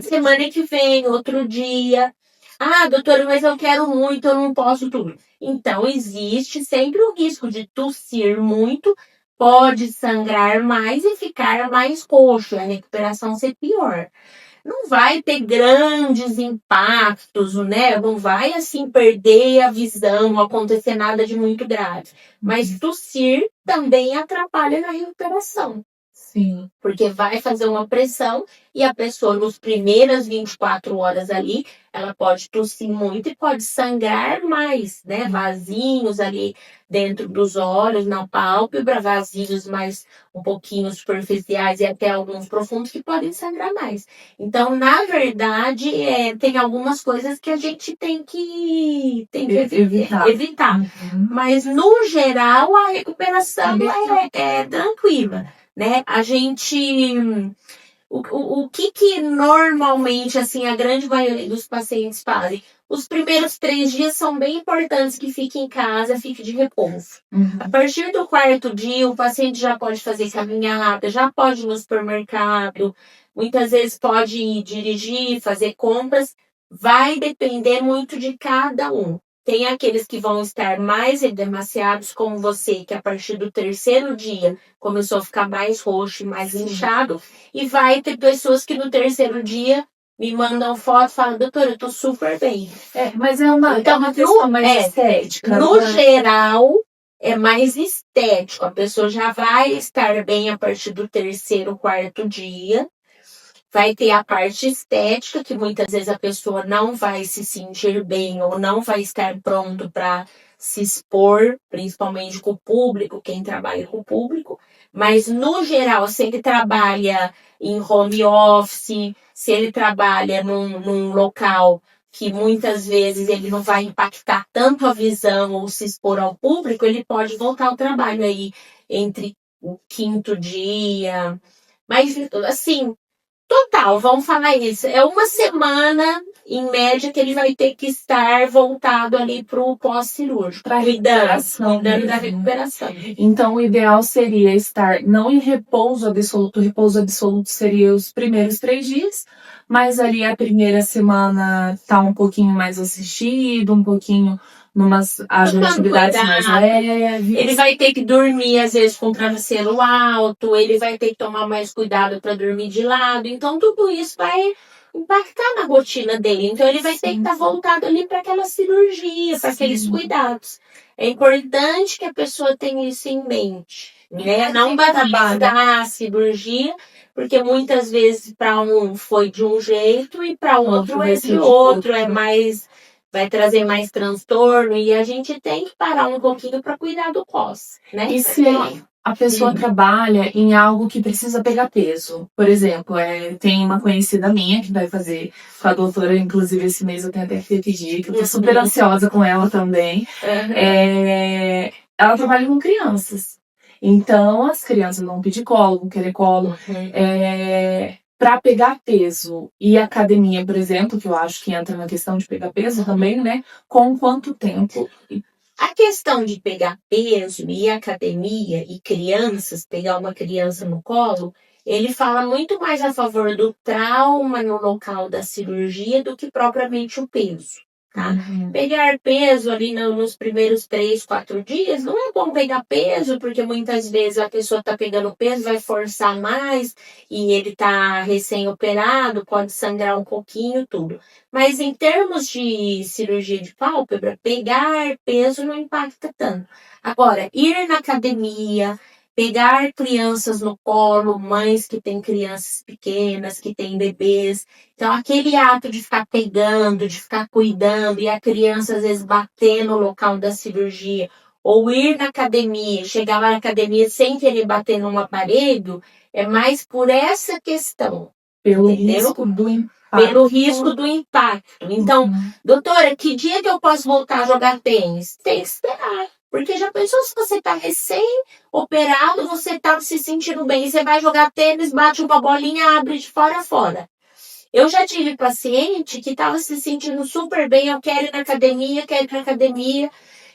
Speaker 2: semana que vem, outro dia. Ah, doutora, mas eu quero muito, eu não posso tudo. Então, existe sempre o risco de tossir muito, pode sangrar mais e ficar mais roxo, a recuperação ser pior. Não vai ter grandes impactos, né? Não vai, assim, perder a visão, não acontecer nada de muito grave. Mas tossir também atrapalha na recuperação.
Speaker 3: Sim.
Speaker 2: Porque vai fazer uma pressão e a pessoa, nos primeiras 24 horas ali, ela pode tossir muito e pode sangrar mais, né? Vasinhos ali dentro dos olhos, na pálpebra, vasinhos mais um pouquinho superficiais e até alguns profundos que podem sangrar mais. Então, na verdade, tem algumas coisas que a gente tem que evitar. Mas, no geral, a recuperação é tranquila. Né? A gente, o que normalmente, assim, a grande maioria dos pacientes fazem? Os primeiros 3 dias são bem importantes que fique em casa, fique de repouso. A partir do 4º dia, o paciente já pode fazer caminhada, já pode ir no supermercado, muitas vezes pode ir dirigir, fazer compras, vai depender muito de cada um. Tem aqueles que vão estar mais edemaciados, como você, que a partir do 3º dia começou a ficar mais roxo e mais inchado. E vai ter pessoas que no 3º dia me mandam foto e falam, doutora, eu tô super bem.
Speaker 3: Mas é uma questão mais estética.
Speaker 2: No geral, é mais estético. A pessoa já vai estar bem a partir do 3º, 4º dia. Vai ter a parte estética, que muitas vezes a pessoa não vai se sentir bem ou não vai estar pronto para se expor, principalmente com o público, quem trabalha com o público. Mas, no geral, se ele trabalha em home office, se ele trabalha num local que muitas vezes ele não vai impactar tanto a visão ou se expor ao público, ele pode voltar ao trabalho aí entre o 5º dia. Mas, assim, total, vamos falar isso. É uma semana, em média, que ele vai ter que estar voltado ali para o pós-cirúrgico.
Speaker 3: Para recuperação.
Speaker 2: Cuidando da recuperação.
Speaker 3: Então, o ideal seria estar não em repouso absoluto. O repouso absoluto seria os primeiros 3 dias, mas ali a primeira semana tá um pouquinho mais assistido, um pouquinho numas atividades mais leves.
Speaker 2: Ele vai ter que dormir, às vezes, com o travesseiro alto, ele vai ter que tomar mais cuidado para dormir de lado. Então, tudo isso vai impactar na rotina dele. Então, ele vai ter que estar voltado ali para aquela cirurgia, para aqueles cuidados. É importante que a pessoa tenha isso em mente, né? Não banalizar a cirurgia, porque muitas vezes para um foi de um jeito e para outro é de outro, vai trazer mais transtorno, e a gente tem que parar um pouquinho para cuidar do pós, né?
Speaker 3: E se a pessoa trabalha em algo que precisa pegar peso? Por exemplo, tem uma conhecida minha que vai fazer com a doutora, inclusive esse mês eu tenho até que pedir, que eu tô super ansiosa com ela também. Ela trabalha com crianças. Então, as crianças vão pedir colo, vão querer colo. Para pegar peso e academia, por exemplo, que eu acho que entra na questão de pegar peso também, né? Com quanto tempo?
Speaker 2: A questão de pegar peso e academia e crianças, pegar uma criança no colo, ele fala muito mais a favor do trauma no local da cirurgia do que propriamente o peso. Tá? Pegar peso ali nos primeiros 3, 4 dias, não é bom pegar peso, porque muitas vezes a pessoa está pegando peso, vai forçar mais, e ele está recém-operado, pode sangrar um pouquinho, tudo. Mas em termos de cirurgia de pálpebra, pegar peso não impacta tanto. Agora, ir na academia, pegar crianças no colo, mães que têm crianças pequenas, que têm bebês. Então, aquele ato de ficar pegando, de ficar cuidando, e a criança às vezes bater no local da cirurgia, ou ir na academia, chegar lá na academia sem querer bater num aparelho, é mais por essa questão.
Speaker 3: Pelo risco do impacto.
Speaker 2: Pelo risco do impacto. Então, doutora, que dia que eu posso voltar a jogar tênis? Tem que esperar. Porque já pensou se você está recém-operado, você está se sentindo bem, você vai jogar tênis, bate uma bolinha, abre de fora a fora. Eu já tive paciente que estava se sentindo super bem, eu quero ir na academia,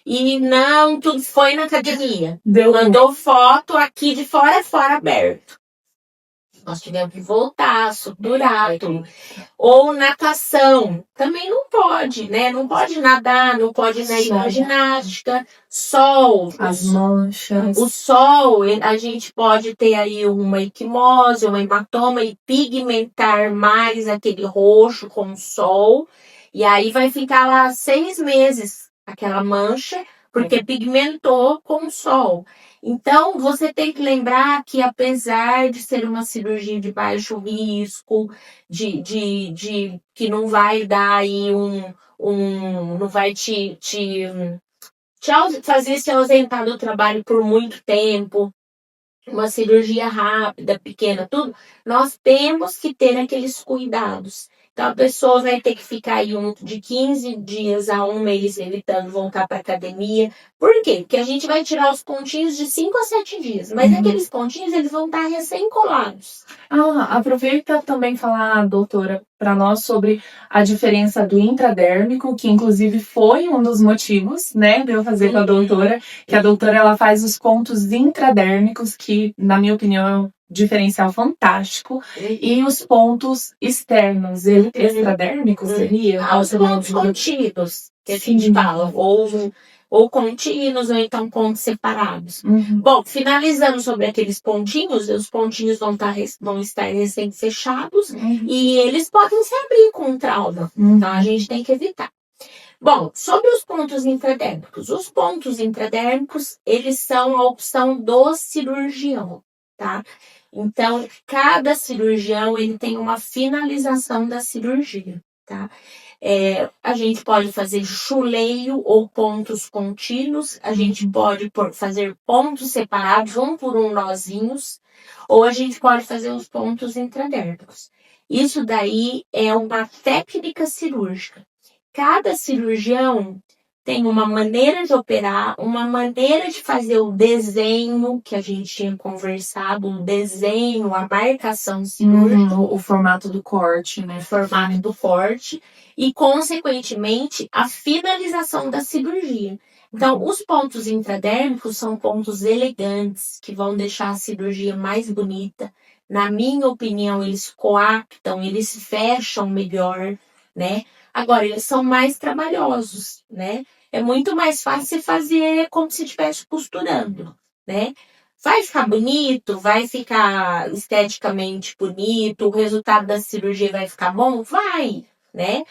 Speaker 2: e não, tudo foi na academia. Mandou foto aqui de fora a fora aberto. Nós tivemos que voltar, suturar, tudo. Ou natação, também não pode, né? Não pode nadar, não pode ir na hidroginástica. Sol.
Speaker 3: As manchas.
Speaker 2: O sol, a gente pode ter aí uma equimose, uma hematoma e pigmentar mais aquele roxo com o sol. E aí vai ficar lá 6 meses aquela mancha, porque pigmentou com o sol. Então, você tem que lembrar que, apesar de ser uma cirurgia de baixo risco, que não vai dar aí não vai te fazer se ausentar do trabalho por muito tempo, uma cirurgia rápida, pequena, tudo, nós temos que ter aqueles cuidados. Então, a pessoa vai ter que ficar aí de 15 dias a 1 mês evitando voltar para a academia. Por quê? Porque a gente vai tirar os pontinhos de 5 a 7 dias. Mas aqueles pontinhos, eles vão estar recém-colados.
Speaker 3: Aproveita também falar, doutora, para nós sobre a diferença do intradérmico, que inclusive foi um dos motivos, né, de eu fazer com a doutora, que a doutora ela faz os pontos intradérmicos, que, na minha opinião, diferencial fantástico. E os pontos externos, extradérmicos, seria?
Speaker 2: Os pontos contínuos, que a gente fala, ou contínuos, ou então pontos separados. Bom, finalizando sobre aqueles pontinhos, os pontinhos vão estar recém-fechados e eles podem se abrir com trauma. Então, a gente tem que evitar. Bom, sobre os pontos intradérmicos. Os pontos intradérmicos, eles são a opção do cirurgião, tá? Então, cada cirurgião, ele tem uma finalização da cirurgia, tá? A gente pode fazer chuleio ou pontos contínuos, a gente pode fazer pontos separados, por nozinhos, ou a gente pode fazer os pontos intradérmicos. Isso daí é uma técnica cirúrgica. Cada cirurgião tem uma maneira de operar, uma maneira de fazer o desenho que a gente tinha conversado, o desenho, a marcação cirúrgica.
Speaker 3: O formato do corte, né?
Speaker 2: O formato do corte e, consequentemente, a finalização da cirurgia. Então, os pontos intradérmicos são pontos elegantes, que vão deixar a cirurgia mais bonita. Na minha opinião, eles coaptam, eles fecham melhor, né? Agora, eles são mais trabalhosos, né? É muito mais fácil fazer como se estivesse costurando, né? Vai ficar bonito, vai ficar esteticamente bonito, o resultado da cirurgia vai ficar bom? Vai, né?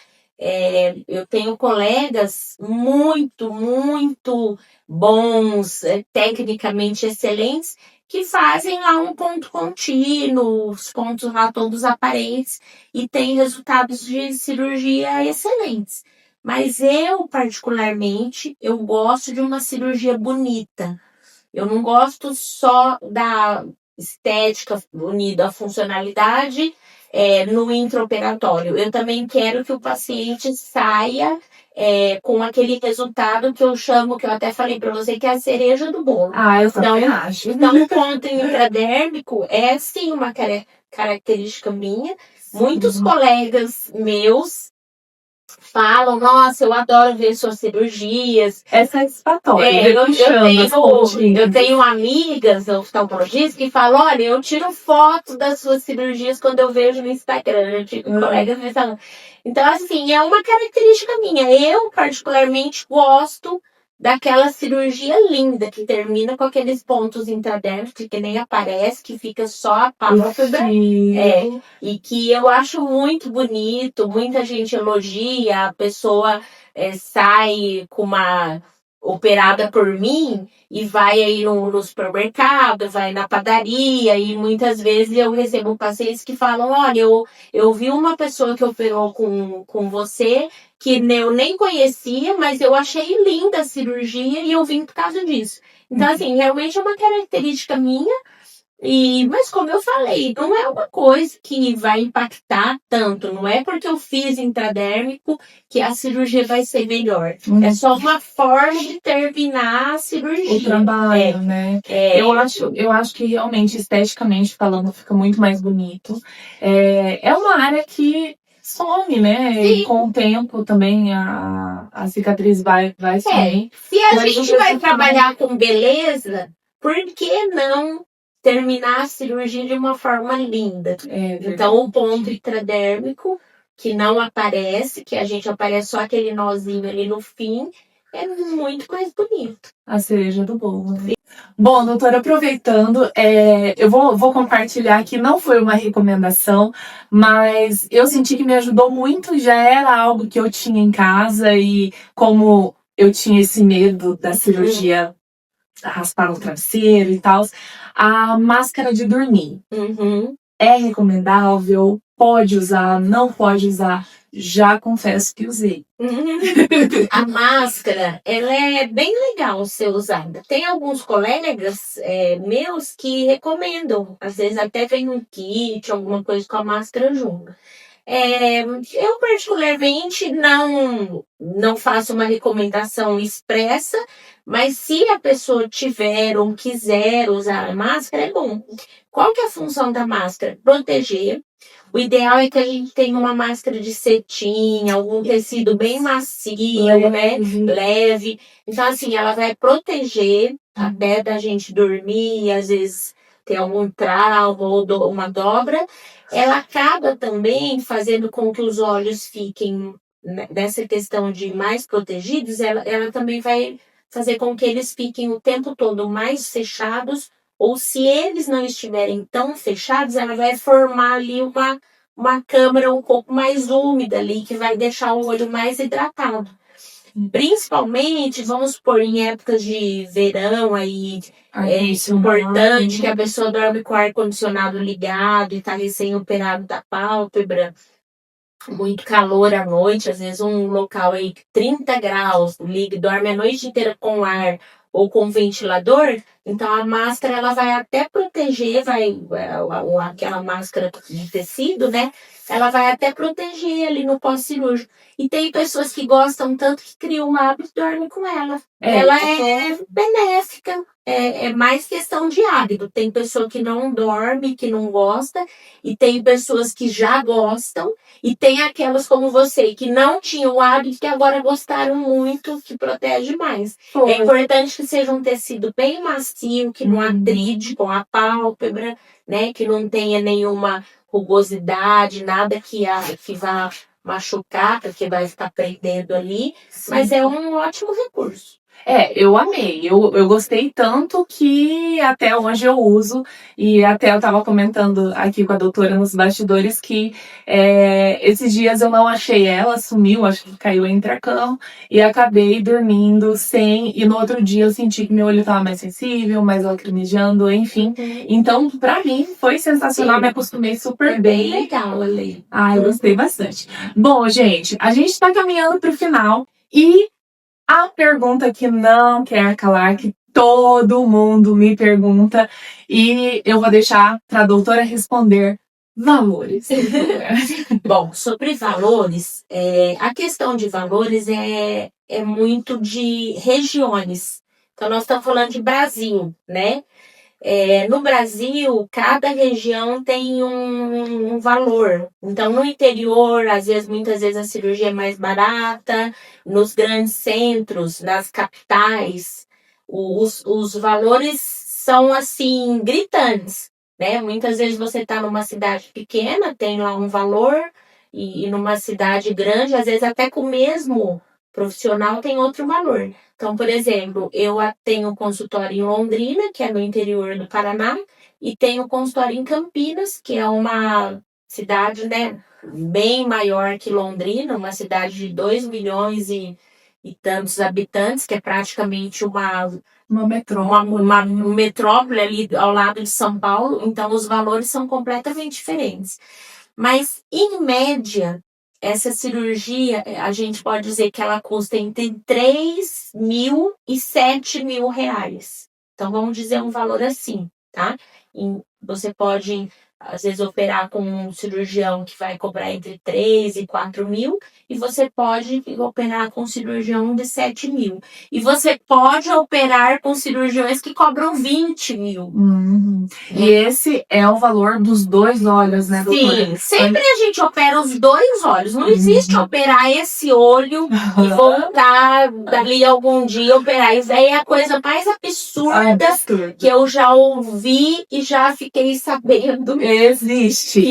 Speaker 2: Eu tenho colegas muito, muito bons, tecnicamente excelentes, que fazem lá um ponto contínuo, os pontos lá todos aparentes, e tem resultados de cirurgia excelentes. Mas eu, particularmente, eu gosto de uma cirurgia bonita. Eu não gosto só da estética bonita, da funcionalidade no intraoperatório. Eu também quero que o paciente saia com aquele resultado que eu chamo, que eu até falei para você, que é a cereja do bolo.
Speaker 3: Eu também acho.
Speaker 2: Então, o ponto intradérmico é, sim, uma característica minha. Muitos colegas meus falam, nossa, eu adoro ver suas cirurgias.
Speaker 3: É satisfatório.
Speaker 2: Eu tenho amigas oftalmologistas que falam, olha, eu tiro foto das suas cirurgias quando eu vejo no Instagram. Eu tive colegas me falando. Então, assim, é uma característica minha. Eu, particularmente, gosto daquela cirurgia linda, que termina com aqueles pontos intradérmicos, que nem aparece, que fica só a pálpebra. E que eu acho muito bonito, muita gente elogia, a pessoa sai com uma operada por mim e vai aí no supermercado, vai na padaria, e muitas vezes eu recebo pacientes que falam, olha, eu vi uma pessoa que operou com você, que eu nem conhecia, mas eu achei linda a cirurgia e eu vim por causa disso. Então, assim, realmente é uma característica minha, mas como eu falei, não é uma coisa que vai impactar tanto, não é porque eu fiz intradérmico que a cirurgia vai ser melhor. É só uma forma de terminar a cirurgia.
Speaker 3: O trabalho, né? Eu acho que realmente, esteticamente falando, fica muito mais bonito. É uma área que some, né?
Speaker 2: Sim.
Speaker 3: E com o tempo também a cicatriz vai sumir.
Speaker 2: Se a gente vai trabalhar com beleza, por que não terminar a cirurgia de uma forma linda? Então, o ponto intradérmico, que não aparece, que a gente aparece só aquele nozinho ali no fim, é muito mais bonito.
Speaker 3: A cereja do bolo, né? Bom, doutora, aproveitando, eu vou compartilhar aqui, não foi uma recomendação, mas eu senti que me ajudou muito, já era algo que eu tinha em casa, e como eu tinha esse medo da cirurgia, raspar o travesseiro e tal, a máscara de dormir. É recomendável? Pode usar? Não pode usar? Já confesso que usei.
Speaker 2: A máscara, ela é bem legal ser usada. Tem alguns colegas meus que recomendam. Às vezes até vem um kit, alguma coisa com a máscara junto. Eu particularmente não faço uma recomendação expressa, mas se a pessoa tiver ou quiser usar a máscara, é bom. Qual que é a função da máscara? Proteger. O ideal é que a gente tenha uma máscara de cetim, algum tecido bem macio, né? Leve. Então, assim, ela vai proteger até da gente dormir, às vezes ter algum trava ou uma dobra, ela acaba também fazendo com que os olhos fiquem, nessa questão de mais protegidos, ela também vai fazer com que eles fiquem o tempo todo mais fechados, ou se eles não estiverem tão fechados, ela vai formar ali uma câmara um pouco mais úmida ali, que vai deixar o olho mais hidratado. Principalmente, vamos supor, em épocas de verão, aí é importante que a pessoa dorme com o ar-condicionado ligado e está recém-operado da pálpebra, muito calor à noite, às vezes um local aí 30 graus, dorme a noite inteira com ar ou com ventilador, então a máscara ela vai até proteger, aquela máscara de tecido, né? Ela vai até proteger ali no pós-cirúrgico. E tem pessoas que gostam tanto que criam um hábito e dormem com ela. Ela é benéfica, é mais questão de hábito. Tem pessoa que não dorme, que não gosta, e tem pessoas que já gostam, e tem aquelas como você, que não tinham o hábito, que agora gostaram muito, que protege mais. É importante que seja um tecido bem macio, que não atrite com a pálpebra, né? Que não tenha nenhuma rugosidade, nada que vá machucar, porque vai ficar prendendo ali. Sim. Mas é um ótimo recurso.
Speaker 3: Eu amei. Eu gostei tanto que até hoje eu uso. E até eu estava comentando aqui com a doutora nos bastidores que esses dias eu não achei ela, sumiu, acho que caiu entre a cama. E acabei dormindo sem. E no outro dia eu senti que meu olho estava mais sensível, mais lacrimejando, enfim. Então, pra mim, foi sensacional. Me acostumei super bem.
Speaker 2: Legal, Ale.
Speaker 3: Eu gostei bastante. Bom, gente, a gente está caminhando para o final. E a pergunta que não quer calar, que todo mundo me pergunta, e eu vou deixar para a doutora responder: valores.
Speaker 2: Bom, sobre valores, a questão de valores é muito de regiões. Então, nós estamos falando de Brasil, né? No Brasil, cada região tem um valor. Então, no interior, muitas vezes a cirurgia é mais barata. Nos grandes centros, nas capitais, os valores são, assim, gritantes, né? Muitas vezes você está numa cidade pequena, tem lá um valor, e numa cidade grande, às vezes até com o mesmo profissional tem outro valor. Então, por exemplo, eu tenho um consultório em Londrina, que é no interior do Paraná, e tenho um consultório em Campinas, que é uma cidade, né, bem maior que Londrina, uma cidade de 2 milhões e tantos habitantes, que é praticamente uma metrópole ali ao lado de São Paulo. Então, os valores são completamente diferentes. Mas, em média, essa cirurgia, a gente pode dizer que ela custa entre 3 mil e 7 mil reais. Então, vamos dizer um valor assim, tá? Você pode, às vezes, operar com um cirurgião que vai cobrar entre 3 e 4 mil, e você pode operar com um cirurgião de 7 mil. E você pode operar com cirurgiões que cobram 20 mil.
Speaker 3: E esse é o valor dos 2 olhos, né, doutora?
Speaker 2: Sim, sempre a gente opera os 2 olhos. Não existe operar esse olho e voltar dali algum dia operar. Isso aí é a coisa mais absurda que eu já ouvi e já fiquei sabendo.
Speaker 3: Existe.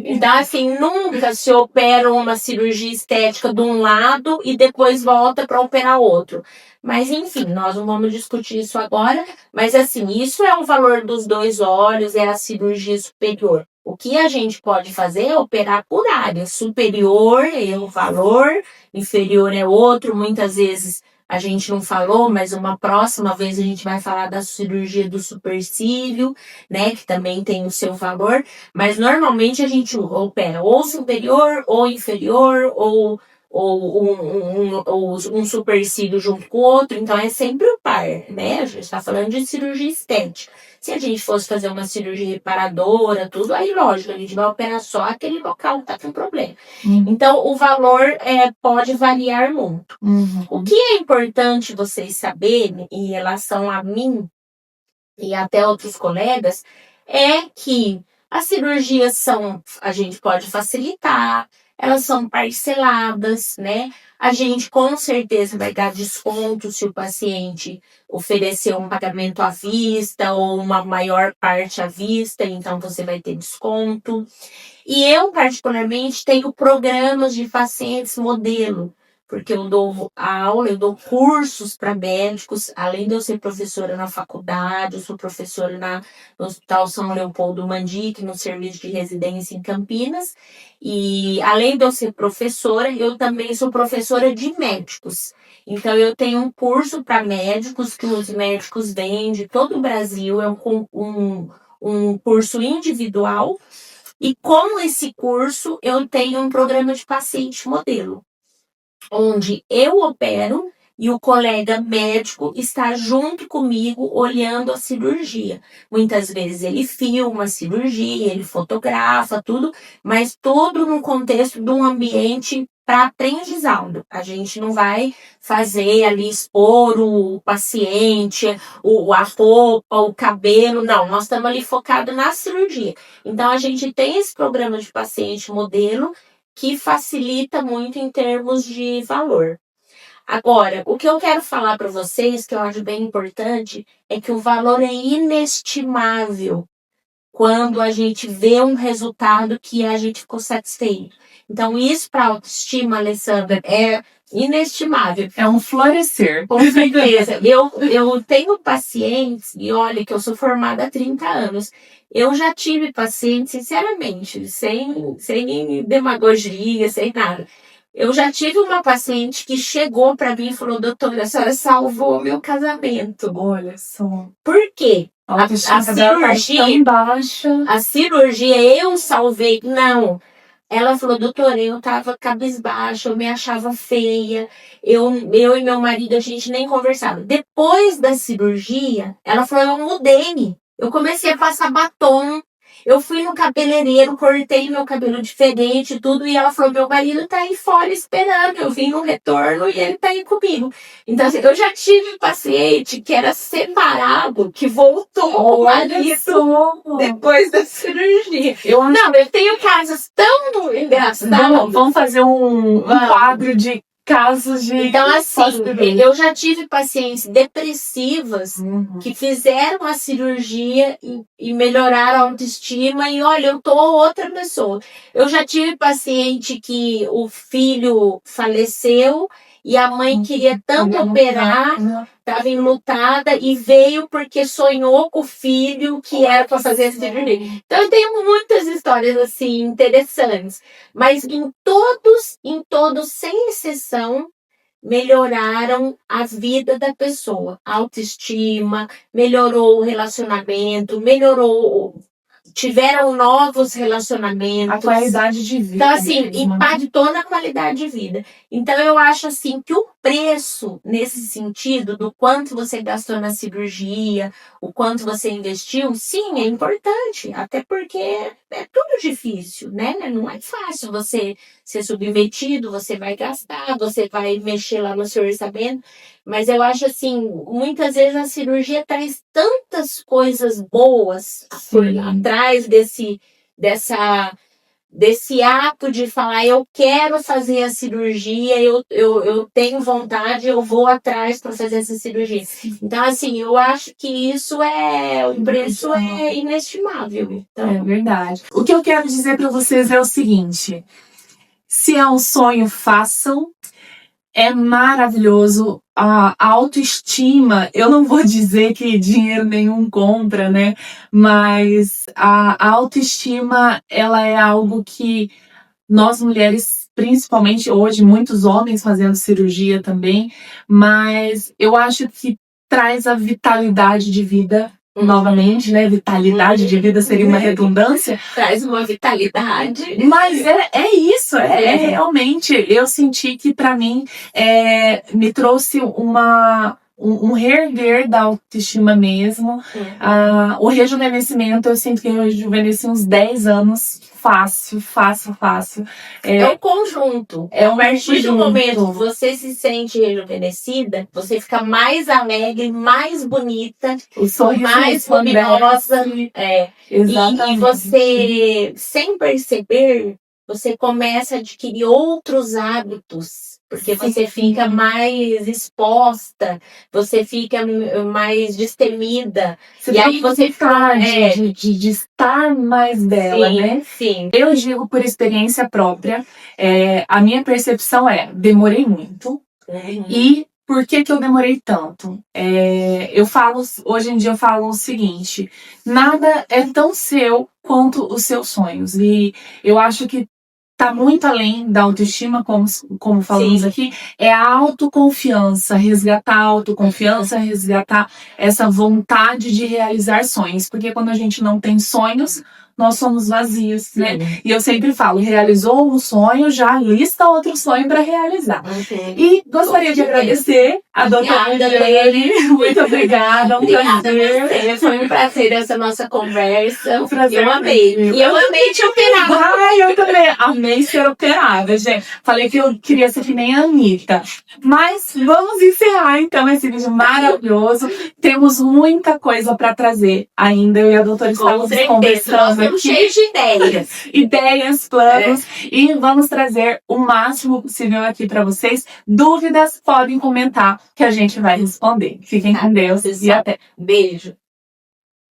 Speaker 2: Então, assim, nunca se opera uma cirurgia estética de um lado e depois volta para operar outro. Mas, enfim, nós não vamos discutir isso agora. Mas, assim, isso é o valor dos 2 olhos, é a cirurgia superior. O que a gente pode fazer é operar por área. Superior é um valor, inferior é outro. Muitas vezes a gente não falou, mas uma próxima vez a gente vai falar da cirurgia do supercílio, né? Que também tem o seu valor. Mas, normalmente, a gente opera ou superior, ou inferior, ou um supercílio junto com o outro. Então, é sempre o par, né? A gente está falando de cirurgia estética. Se a gente fosse fazer uma cirurgia reparadora, tudo, aí, lógico, a gente vai operar só aquele local que está com problema. Então, o valor pode variar muito. O que é importante vocês saberem em relação a mim e até outros colegas é que as cirurgias a gente pode facilitar, elas são parceladas, né? A gente com certeza vai dar desconto se o paciente oferecer um pagamento à vista ou uma maior parte à vista, então você vai ter desconto. E eu, particularmente, tenho programas de pacientes modelo, porque eu dou aula, eu dou cursos para médicos, além de eu ser professora na faculdade, eu sou professora no Hospital São Leopoldo Mandique, no serviço de residência em Campinas, e além de eu ser professora, eu também sou professora de médicos. Então, eu tenho um curso para médicos, que os médicos vêm de todo o Brasil, é um curso individual, e com esse curso, eu tenho um programa de paciente modelo, onde eu opero e o colega médico está junto comigo olhando a cirurgia. Muitas vezes ele filma a cirurgia, ele fotografa, tudo, mas tudo no contexto de um ambiente para aprendizado. A gente não vai fazer ali, expor o paciente, a roupa, o cabelo, não. Nós estamos ali focados na cirurgia. Então, a gente tem esse programa de paciente modelo que facilita muito em termos de valor. Agora, o que eu quero falar para vocês, que eu acho bem importante, é que o valor é inestimável quando a gente vê um resultado que a gente ficou satisfeito. Então, isso para a autoestima, Alessandra, é inestimável.
Speaker 1: É um florescer.
Speaker 2: Com certeza. Eu tenho pacientes, e olha que eu sou formada há 30 anos, eu já tive pacientes, sinceramente, sem demagogia, sem nada. Eu já tive uma paciente que chegou para mim e falou: doutora, a senhora salvou meu casamento.
Speaker 1: Olha só.
Speaker 2: Por quê?
Speaker 1: A cirurgia tão baixa.
Speaker 2: A cirurgia eu salvei. Não. Ela falou: doutora, eu tava cabisbaixa, eu me achava feia. Eu e meu marido, a gente nem conversava. Depois da cirurgia, ela falou: eu mudei. Eu comecei a passar batom. Eu fui no cabeleireiro, cortei meu cabelo diferente e tudo. E ela falou: meu marido tá aí fora esperando. Eu vim no retorno e ele tá aí comigo. Então, assim, eu já tive paciente que era separado, que voltou o marido depois da cirurgia. Não, eu tenho casos tão engraçados.
Speaker 1: Vamos fazer um quadro de casos de...
Speaker 2: Então, assim, eu já tive pacientes depressivas que fizeram a cirurgia e melhoraram a autoestima e, olha, eu tô outra pessoa. Eu já tive paciente que o filho faleceu e a mãe queria tanto operar, estava enlutada e veio porque sonhou com o filho que era para fazer a cirurgia. Então, eu tenho muitas histórias assim interessantes, mas em todos, sem exceção, melhoraram a vida da pessoa, a autoestima, melhorou o relacionamento, tiveram novos relacionamentos.
Speaker 1: A qualidade de vida.
Speaker 2: Então, assim, impactou na qualidade de vida. Então, eu acho, assim, que o preço, nesse sentido, do quanto você gastou na cirurgia, o quanto você investiu, sim, é importante. Até porque é tudo difícil, né? Não é fácil você ser submetido, você vai gastar, você vai mexer lá no seu orçamento. Mas eu acho, assim, muitas vezes a cirurgia traz tantas coisas boas por atrás desse ato de falar: eu quero fazer a cirurgia, eu tenho vontade, eu vou atrás para fazer essa cirurgia. Então, assim, eu acho que o preço é inestimável. Então,
Speaker 1: é verdade. O que eu quero dizer para vocês é o seguinte: se é um sonho, façam. É maravilhoso. A autoestima, eu não vou dizer que dinheiro nenhum compra, né? Mas a autoestima, ela é algo que nós mulheres, principalmente hoje, muitos homens fazendo cirurgia também, mas eu acho que traz a vitalidade de vida. Novamente, né? Vitalidade de vida seria uma redundância.
Speaker 2: Traz uma vitalidade.
Speaker 1: Mas é isso, realmente. Eu senti que para mim me trouxe um reerguer da autoestima mesmo. O rejuvenescimento, eu sinto que eu rejuvenesci uns 10 anos. Fácil.
Speaker 2: É um conjunto. A partir do momento que você se sente rejuvenescida, você fica mais alegre, mais bonita, mais luminosa.
Speaker 1: Exatamente.
Speaker 2: E você, sem perceber, você começa a adquirir outros hábitos, porque você fica mais exposta, você fica mais destemida.
Speaker 3: Você
Speaker 2: E
Speaker 3: tem
Speaker 2: aí você
Speaker 3: vontade
Speaker 2: fica-
Speaker 3: de estar mais dela, né?
Speaker 2: sim.
Speaker 3: Eu digo por experiência própria, a minha percepção demorei muito. E por que que eu demorei tanto? Hoje em dia eu falo o seguinte, nada é tão seu quanto os seus sonhos. E eu acho que tá muito além da autoestima, como falamos
Speaker 2: Sim.
Speaker 3: aqui, é a autoconfiança, resgatar a autoconfiança, resgatar essa vontade de realizar sonhos. Porque quando a gente não tem sonhos, nós somos vazios, né?
Speaker 2: Sim.
Speaker 3: E eu sempre falo, realizou um sonho, já lista outro sonho para realizar.
Speaker 2: Uhum.
Speaker 3: E gostaria de agradecer a doutora
Speaker 2: Obrigada,
Speaker 3: Eliane. Muito obrigada, um
Speaker 2: Obrigada a
Speaker 3: prazer.
Speaker 2: você. Foi um prazer essa nossa conversa.
Speaker 3: Um prazer.
Speaker 2: Eu amei. E eu amei te operar.
Speaker 3: Ai, eu também amei ser operada, gente. Falei que eu queria ser que nem a Anitta. Mas vamos encerrar, então, esse vídeo maravilhoso. Temos muita coisa para trazer ainda. Eu e a doutora
Speaker 2: Com
Speaker 3: estávamos
Speaker 2: certeza. Nós
Speaker 3: conversando
Speaker 2: estamos
Speaker 3: aqui.
Speaker 2: cheios de ideias.
Speaker 3: Ideias, planos. E vamos trazer o máximo possível aqui para vocês. Dúvidas, podem comentar que a gente vai responder. Fiquem com Deus e
Speaker 2: pessoal.
Speaker 3: até.
Speaker 2: Beijo.